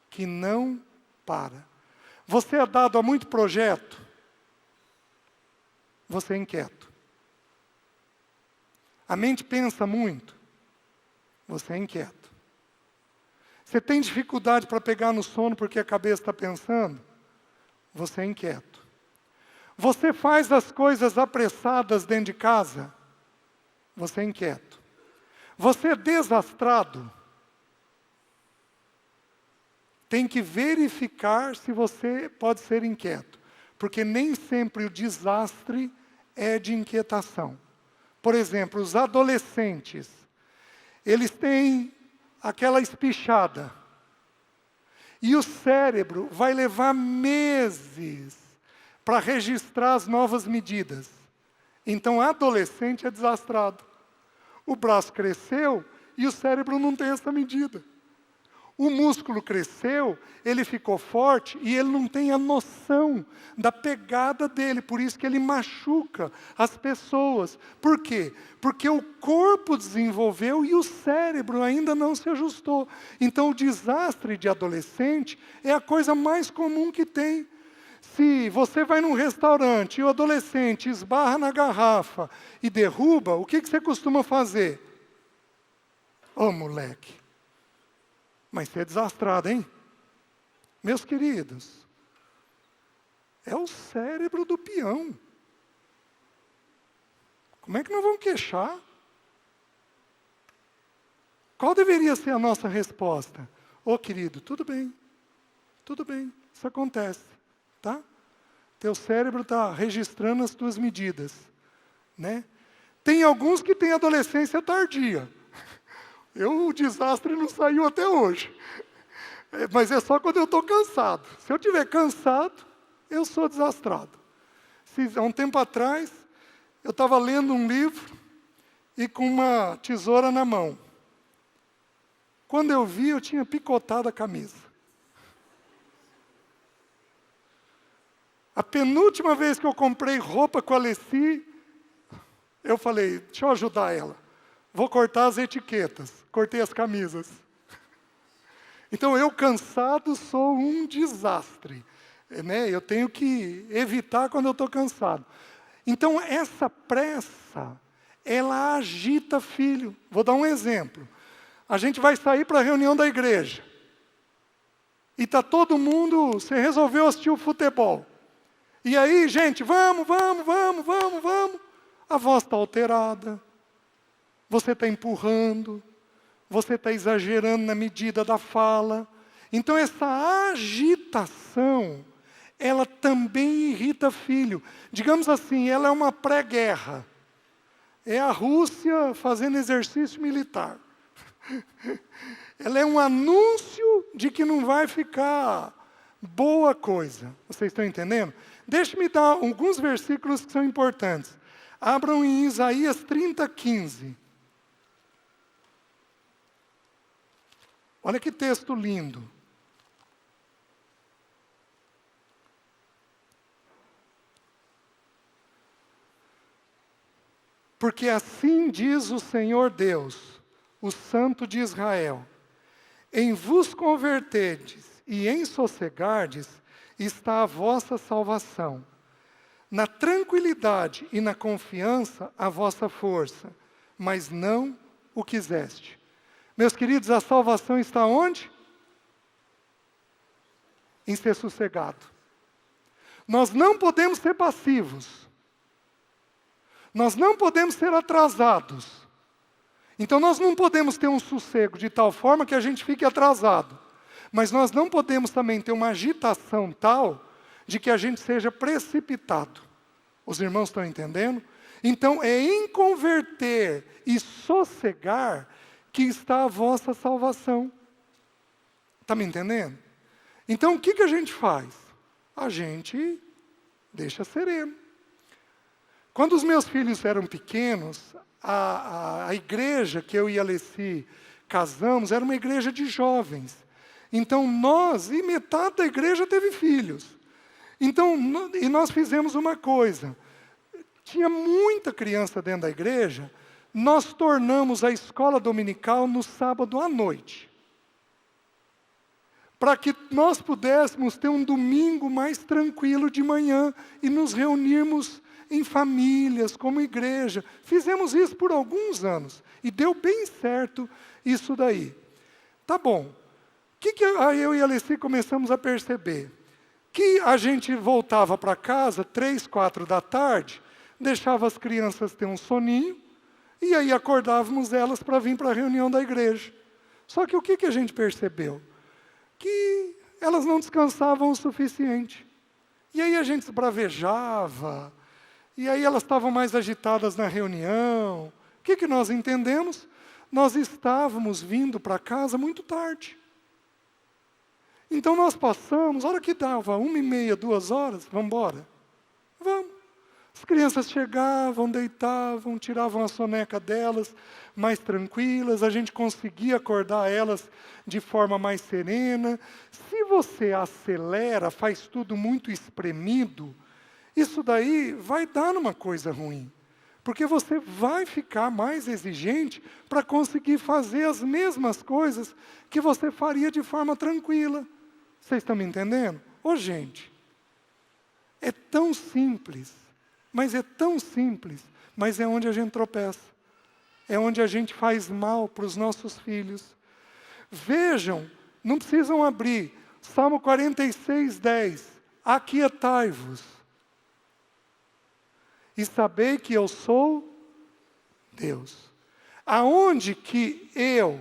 que não para. Você é dado a muito projeto? Você é inquieto. A mente pensa muito? Você é inquieto. Você tem dificuldade para pegar no sono porque a cabeça está pensando? Você é inquieto. Você faz as coisas apressadas dentro de casa? Você é inquieto. Você é desastrado? Tem que verificar se você pode ser inquieto, porque nem sempre o desastre é de inquietação. Por exemplo, os adolescentes, eles têm aquela espichada, e o cérebro vai levar meses para registrar as novas medidas. Então, adolescente é desastrado. O braço cresceu e o cérebro não tem essa medida. O músculo cresceu, ele ficou forte e ele não tem a noção da pegada dele. Por isso que ele machuca as pessoas. Por quê? Porque o corpo desenvolveu e o cérebro ainda não se ajustou. Então, o desastre de adolescente é a coisa mais comum que tem. Se você vai num restaurante e o adolescente esbarra na garrafa e derruba, o que você costuma fazer? Ô, moleque! Mas você é desastrado, hein? Meus queridos, é o cérebro do peão. Como é que nós vamos queixar? Qual deveria ser a nossa resposta? Ô, querido, tudo bem, isso acontece, tá? Teu cérebro está registrando as tuas medidas, né? Tem alguns que têm adolescência tardia. O desastre não saiu até hoje. Mas é só quando eu estou cansado. Se eu estiver cansado, eu sou desastrado. Há um tempo atrás, eu estava lendo um livro e com uma tesoura na mão. Quando eu vi, eu tinha picotado a camisa. A penúltima vez que eu comprei roupa com a Alessi, eu falei, deixa eu ajudar ela. Vou cortar as etiquetas. Cortei as camisas. Então, eu cansado sou um desastre. Né? Eu tenho que evitar quando eu estou cansado. Então, essa pressa, ela agita filho. Vou dar um exemplo. A gente vai sair para a reunião da igreja. E está todo mundo, você resolveu assistir o futebol. E aí, gente, vamos. A voz está alterada. Você está empurrando. Você está exagerando na medida da fala. Então, essa agitação, ela também irrita filho. Digamos assim, ela é uma pré-guerra. É a Rússia fazendo exercício militar. Ela é um anúncio de que não vai ficar boa coisa. Vocês estão entendendo? Deixe-me dar alguns versículos que são importantes. Abram em Isaías 30:15. Olha que texto lindo. Porque assim diz o Senhor Deus, o Santo de Israel: em vos converterdes e em sossegardes está a vossa salvação. Na tranquilidade e na confiança a vossa força, mas não o quiseste. Meus queridos, a salvação está onde? Em ser sossegado. Nós não podemos ser passivos. Nós não podemos ser atrasados. Então nós não podemos ter um sossego de tal forma que a gente fique atrasado. Mas nós não podemos também ter uma agitação tal de que a gente seja precipitado. Os irmãos estão entendendo? Então é em converter e sossegar que está a vossa salvação. Está me entendendo? Então o que a gente faz? A gente deixa sereno. Quando os meus filhos eram pequenos, a igreja que eu e a Alessi casamos era uma igreja de jovens. Então nós, e metade da igreja teve filhos. Então, e nós fizemos uma coisa. Tinha muita criança dentro da igreja. Nós tornamos a escola dominical no sábado à noite. Para que nós pudéssemos ter um domingo mais tranquilo de manhã e nos reunirmos em famílias, como igreja. Fizemos isso por alguns anos e deu bem certo isso daí. Tá bom. O que eu e a Alessi começamos a perceber? Que a gente voltava para casa 3, 4 da tarde, deixava as crianças ter um soninho, e aí acordávamos elas para vir para a reunião da igreja. Só que o que a gente percebeu? Que elas não descansavam o suficiente. E aí a gente esbravejava, e aí elas estavam mais agitadas na reunião. O que nós entendemos? Nós estávamos vindo para casa muito tarde. Então nós passamos, a hora que dava 1h30, 2h, vamos embora? Vamos. As crianças chegavam, deitavam, tiravam a soneca delas, mais tranquilas, a gente conseguia acordar elas de forma mais serena. Se você acelera, faz tudo muito espremido, isso daí vai dar numa coisa ruim. Porque você vai ficar mais exigente para conseguir fazer as mesmas coisas que você faria de forma tranquila. Vocês estão me entendendo? Ô, gente, é tão simples, mas é tão simples, mas é onde a gente tropeça. É onde a gente faz mal para os nossos filhos. Vejam, não precisam abrir, Salmo 46:10. Aquietai-vos e sabei que eu sou Deus. Aonde que eu,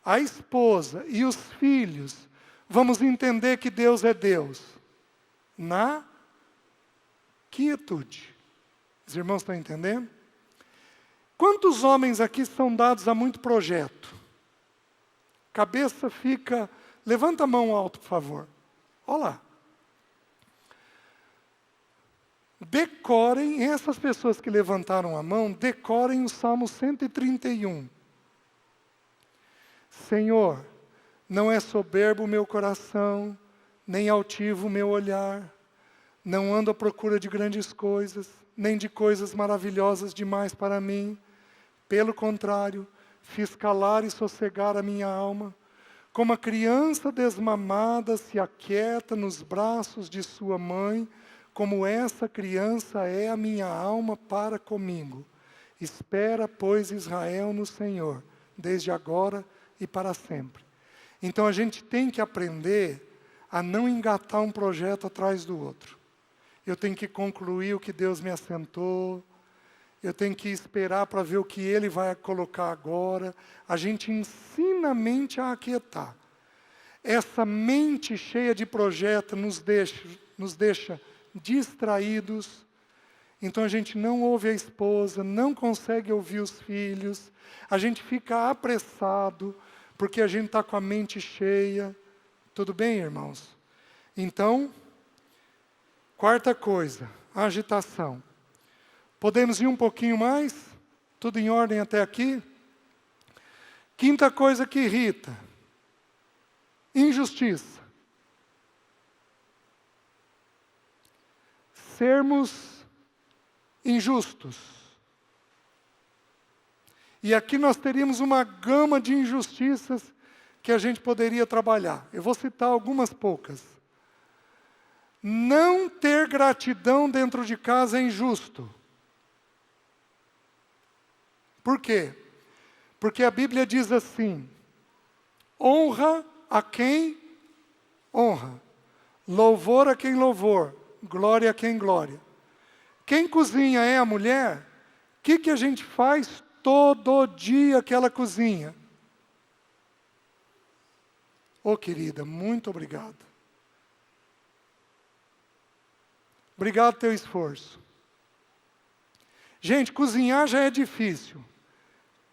a esposa e os filhos vamos entender que Deus é Deus? Na quietude. Os irmãos estão entendendo? Quantos homens aqui são dados a muito projeto? Cabeça fica... Levanta a mão alto, por favor. Olha lá. Decorem, essas pessoas que levantaram a mão, decorem o Salmo 131. Senhor, não é soberbo o meu coração, nem altivo o meu olhar. Não ando à procura de grandes coisas, nem de coisas maravilhosas demais para mim. Pelo contrário, fiz calar e sossegar a minha alma. Como a criança desmamada se aquieta nos braços de sua mãe, como essa criança é a minha alma para comigo. Espera, pois, Israel no Senhor, desde agora e para sempre. Então a gente tem que aprender a não engatar um projeto atrás do outro. Eu tenho que concluir o que Deus me assentou, eu tenho que esperar para ver o que Ele vai colocar agora. A gente ensina a mente a aquietar. Essa mente cheia de projeto nos deixa distraídos. Então a gente não ouve a esposa, não consegue ouvir os filhos. A gente fica apressado, porque a gente está com a mente cheia. Tudo bem, irmãos? Então, quarta coisa, agitação. Podemos ir um pouquinho mais? Tudo em ordem até aqui? Quinta coisa que irrita. Injustiça. Sermos injustos. E aqui nós teríamos uma gama de injustiças que a gente poderia trabalhar. Eu vou citar algumas poucas. Não ter gratidão dentro de casa é injusto. Por quê? Porque a Bíblia diz assim: honra a quem honra, louvor a quem louvor, glória a quem glória. Quem cozinha é a mulher. O que a gente faz todo dia que ela cozinha? Ô querida, muito obrigado. Obrigado pelo teu esforço. Gente, cozinhar já é difícil.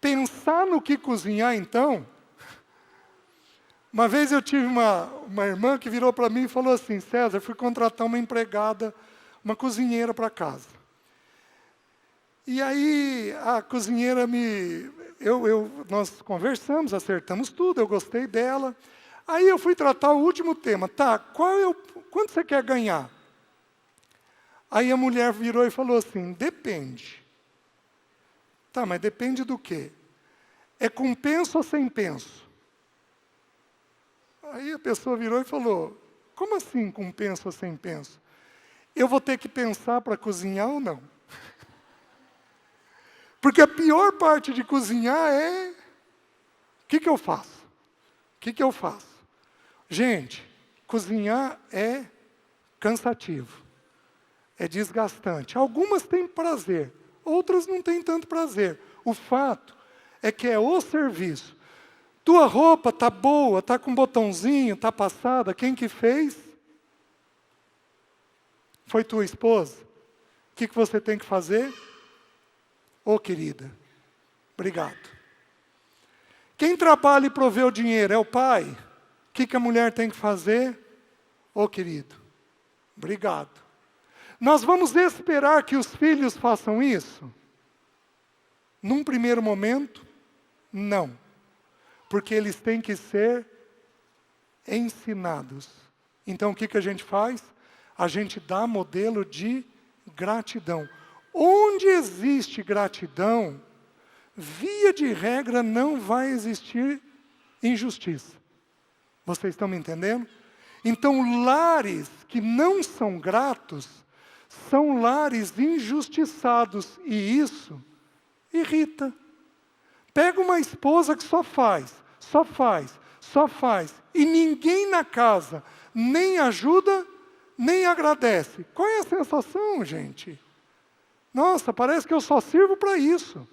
Pensar no que cozinhar, então. Uma vez eu tive uma irmã que virou para mim e falou assim: César, fui contratar uma empregada, uma cozinheira para casa. E aí a cozinheira nós conversamos, acertamos tudo, eu gostei dela. Aí eu fui tratar o último tema. Tá, quanto você quer ganhar? Aí a mulher virou e falou assim: depende. Tá, mas depende do quê? É com penso ou sem penso? Aí a pessoa virou e falou: como assim com penso ou sem penso? Eu vou ter que pensar para cozinhar ou não? Porque a pior parte de cozinhar é: o que eu faço? O que eu faço? Gente, cozinhar é cansativo. É desgastante. Algumas têm prazer, outras não têm tanto prazer. O fato é que é o serviço. Tua roupa está boa, está com botãozinho, está passada. Quem que fez? Foi tua esposa. O que você tem que fazer? Ô querida, obrigado. Quem trabalha e provê o dinheiro é o pai. O que a mulher tem que fazer? Ô querido, obrigado. Nós vamos esperar que os filhos façam isso? Num primeiro momento, não. Porque eles têm que ser ensinados. Então o que a gente faz? A gente dá modelo de gratidão. Onde existe gratidão, via de regra não vai existir injustiça. Vocês estão me entendendo? Então lares que não são gratos são lares injustiçados, e isso irrita. Pega uma esposa que só faz, e ninguém na casa nem ajuda, nem agradece. Qual é a sensação, gente? Nossa, parece que eu só sirvo para isso.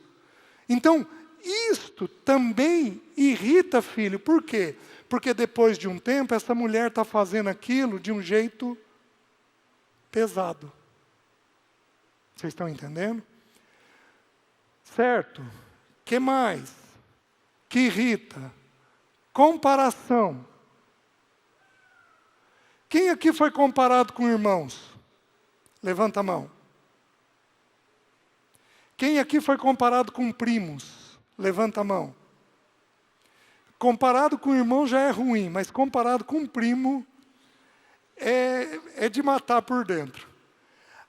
Então, isto também irrita, filho. Por quê? Porque depois de um tempo, essa mulher está fazendo aquilo de um jeito pesado. Vocês estão entendendo? Certo? Que mais? Que irrita? Comparação. Quem aqui foi comparado com irmãos? Levanta a mão. Quem aqui foi comparado com primos? Levanta a mão. Comparado com irmão já é ruim, mas comparado com primo é de matar por dentro.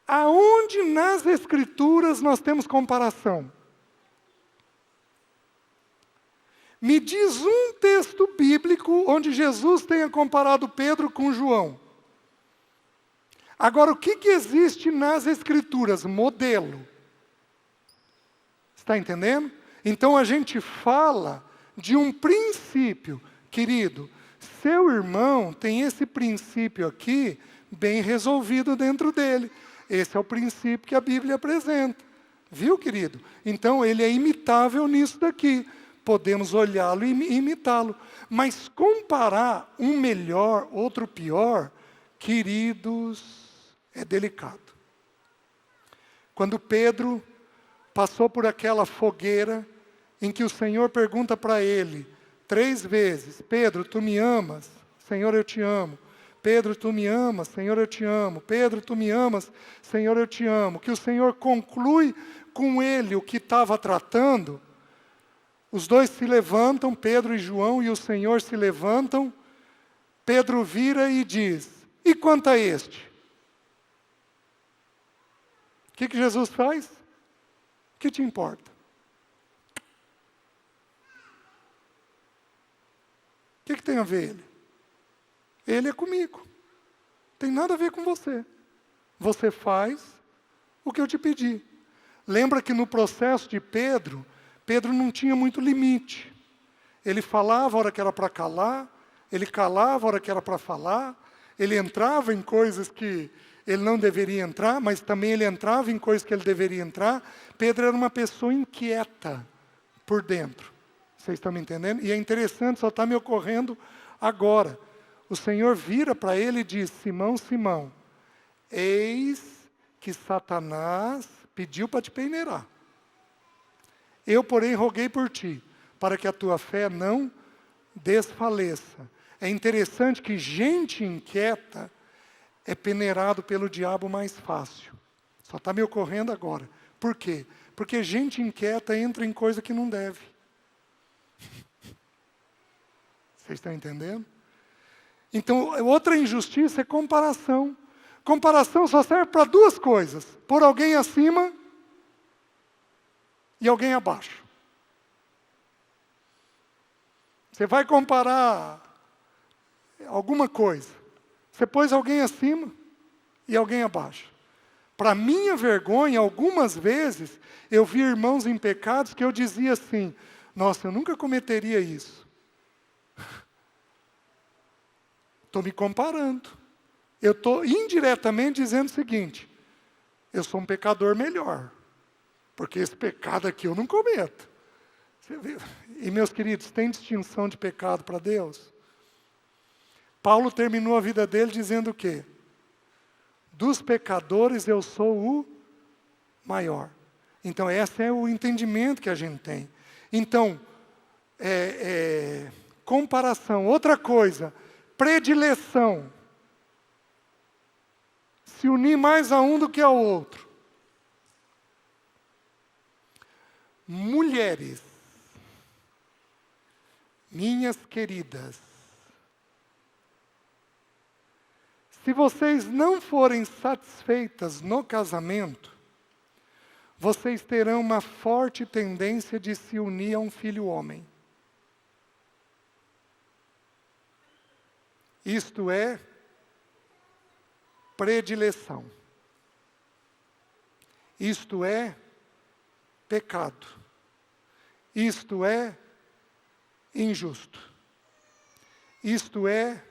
Aonde nas Escrituras nós temos comparação? Me diz um texto bíblico onde Jesus tenha comparado Pedro com João. Agora, o que existe nas Escrituras? Modelo. Está entendendo? Então a gente fala de um princípio. Querido, seu irmão tem esse princípio aqui bem resolvido dentro dele. Esse é o princípio que a Bíblia apresenta. Viu, querido? Então ele é imitável nisso daqui. Podemos olhá-lo e imitá-lo. Mas comparar um melhor, outro pior, queridos, é delicado. Quando Pedro passou por aquela fogueira em que o Senhor pergunta para ele 3 vezes, Pedro, tu me amas? Senhor, eu te amo. Pedro, tu me amas? Senhor, eu te amo. Pedro, tu me amas? Senhor, eu te amo. Que o Senhor conclui com ele o que estava tratando. Os dois se levantam, Pedro e João, e o Senhor se levantam. Pedro vira e diz, e quanto a este? O que Jesus faz? O que te importa? O que tem a ver ele? Ele é comigo. Tem nada a ver com você. Você faz o que eu te pedi. Lembra que no processo de Pedro, Pedro não tinha muito limite. Ele falava a hora que era para calar, ele calava a hora que era para falar, ele entrava em coisas que ele não deveria entrar, mas também ele entrava em coisas que ele deveria entrar. Pedro era uma pessoa inquieta por dentro. Vocês estão me entendendo? E é interessante, só está me ocorrendo agora. O Senhor vira para ele e diz, Simão, Simão, eis que Satanás pediu para te peneirar. Eu, porém, roguei por ti, para que a tua fé não desfaleça. É interessante que gente inquieta é peneirado pelo diabo mais fácil. Só está me ocorrendo agora. Por quê? Porque gente inquieta entra em coisa que não deve. Vocês estão entendendo? Então, outra injustiça é comparação. Comparação só serve para 2 coisas. Pôr alguém acima e alguém abaixo. Você vai comparar alguma coisa. Você pôs alguém acima e alguém abaixo. Para minha vergonha, algumas vezes, eu vi irmãos em pecados que eu dizia assim, nossa, eu nunca cometeria isso. Estou me comparando. Eu estou indiretamente dizendo o seguinte, eu sou um pecador melhor, porque esse pecado aqui eu não cometo. E meus queridos, tem distinção de pecado para Deus? Paulo terminou a vida dele dizendo o quê? Dos pecadores eu sou o maior. Então esse é o entendimento que a gente tem. Então, comparação. Outra coisa, predileção. Se unir mais a um do que ao outro. Mulheres, minhas queridas, se vocês não forem satisfeitas no casamento, vocês terão uma forte tendência de se unir a um filho homem. Isto é predileção. Isto é pecado. Isto é injusto. Isto é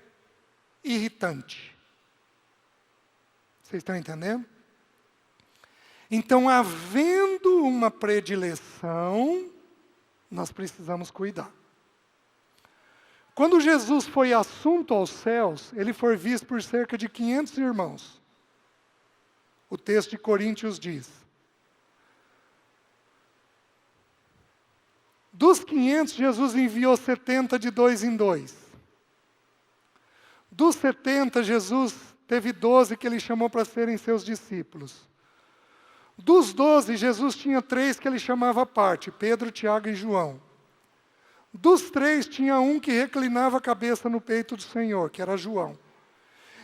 irritante. Vocês estão entendendo? Então, havendo uma predileção, nós precisamos cuidar. Quando Jesus foi assunto aos céus, ele foi visto por cerca de 500 irmãos. O texto de Coríntios diz. Dos 500, Jesus enviou 70 de 2 em 2. Dos 70, Jesus teve 12 que ele chamou para serem seus discípulos. Dos 12, Jesus tinha 3 que ele chamava à parte, Pedro, Tiago e João. Dos 3, tinha um que reclinava a cabeça no peito do Senhor, que era João.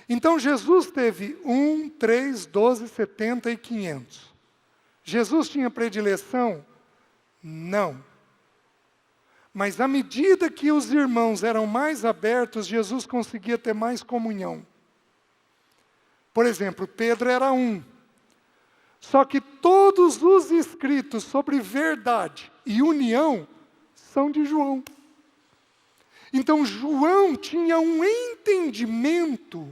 Então Jesus teve 1, 3, 12, 70 e 500. Jesus tinha predileção? Não. Mas à medida que os irmãos eram mais abertos, Jesus conseguia ter mais comunhão. Por exemplo, Pedro era um. Só que todos os escritos sobre verdade e união são de João. Então João tinha um entendimento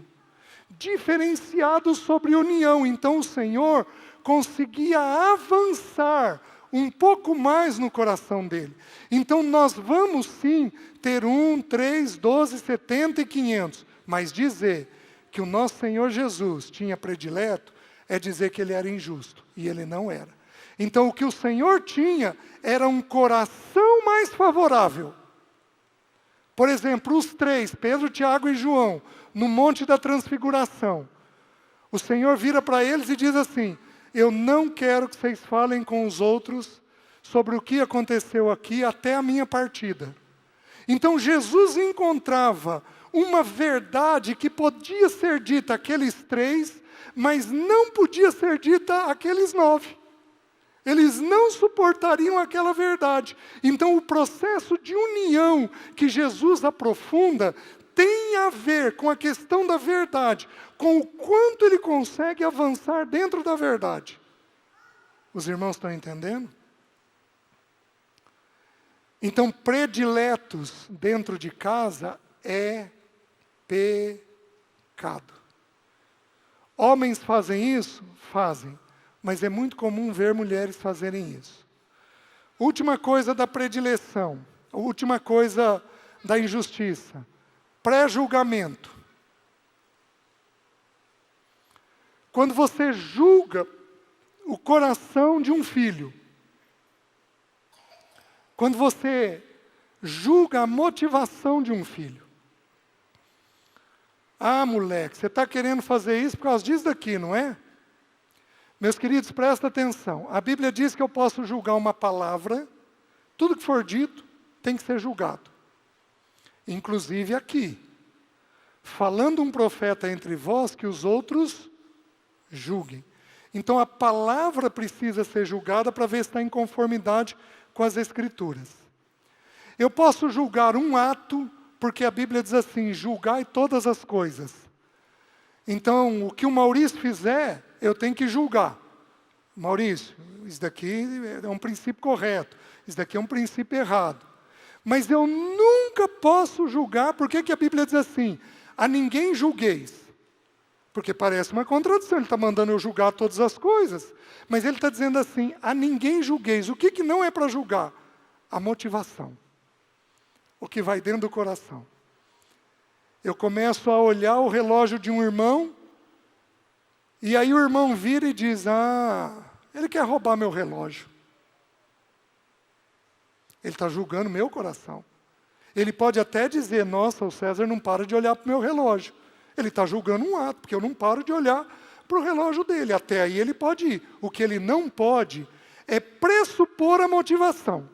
diferenciado sobre união. Então o Senhor conseguia avançar um pouco mais no coração dele. Então nós vamos sim ter 1, 3, 12, 70 e 500. Mas dizer que o nosso Senhor Jesus tinha predileto é dizer que ele era injusto. E ele não era. Então o que o Senhor tinha era um coração mais favorável. Por exemplo, os três, Pedro, Tiago e João, no Monte da Transfiguração. O Senhor vira para eles e diz assim: eu não quero que vocês falem com os outros sobre o que aconteceu aqui até a minha partida. Então Jesus encontrava uma verdade que podia ser dita àqueles três, mas não podia ser dita àqueles 9. Eles não suportariam aquela verdade. Então o processo de união que Jesus aprofunda tem a ver com a questão da verdade, com o quanto ele consegue avançar dentro da verdade. Os irmãos estão entendendo? Então, prediletos dentro de casa é pecado. Homens fazem isso? Fazem. Mas é muito comum ver mulheres fazerem isso. Última coisa da predileção. Última coisa da injustiça. Pré-julgamento. Quando você julga o coração de um filho. Quando você julga a motivação de um filho. Ah, moleque, você está querendo fazer isso por causa disso daqui, não é? Meus queridos, presta atenção. A Bíblia diz que eu posso julgar uma palavra, tudo que for dito tem que ser julgado. Inclusive aqui. Falando um profeta entre vós, que os outros julguem. Então a palavra precisa ser julgada para ver se está em conformidade com as Escrituras. Eu posso julgar um ato, porque a Bíblia diz assim: julgai todas as coisas. Então, o que o Maurício fizer, eu tenho que julgar. Maurício, isso daqui é um princípio correto, isso daqui é um princípio errado. Mas eu nunca posso julgar, por que a Bíblia diz assim: a ninguém julgueis? Porque parece uma contradição, ele está mandando eu julgar todas as coisas. Mas ele está dizendo assim: a ninguém julgueis. O que não é para julgar? A motivação. O que vai dentro do coração. Eu começo a olhar o relógio de um irmão, e aí o irmão vira e diz: ah, ele quer roubar meu relógio. Ele está julgando meu coração. Ele pode até dizer: nossa, o César não para de olhar para o meu relógio. Ele está julgando um ato, porque eu não paro de olhar para o relógio dele. Até aí ele pode ir. O que ele não pode é pressupor a motivação.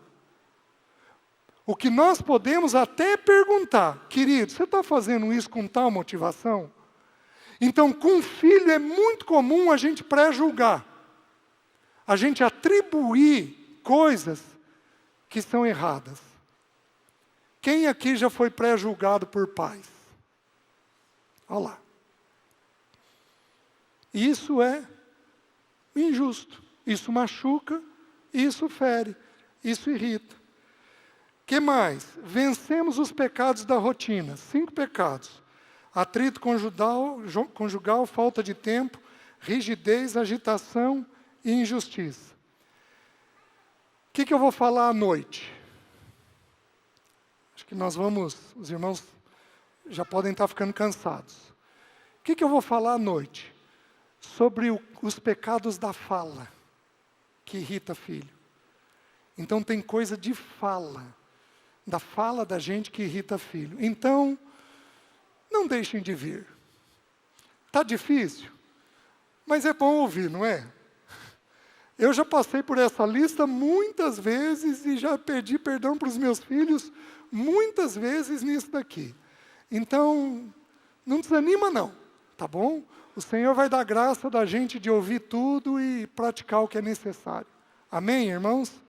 O que nós podemos até perguntar: querido, você está fazendo isso com tal motivação? Então, com o filho é muito comum a gente pré-julgar. A gente atribuir coisas que são erradas. Quem aqui já foi pré-julgado por pais? Olha lá. Isso é injusto. Isso machuca, isso fere, isso irrita. Que mais? Vencemos os pecados da rotina. 5 pecados. Atrito conjugal, falta de tempo, rigidez, agitação e injustiça. O que eu vou falar à noite? Acho que os irmãos já podem estar ficando cansados. O que eu vou falar à noite? Sobre os pecados da fala, que irrita filho. Então tem coisa de fala, da fala da gente que irrita filho. Então, não deixem de vir. Está difícil, mas é bom ouvir, não é? Eu já passei por essa lista muitas vezes e já pedi perdão para os meus filhos muitas vezes nisso daqui. Então, não desanima não, Tá bom? O Senhor vai dar graça da gente de ouvir tudo e praticar o que é necessário. Amém, irmãos?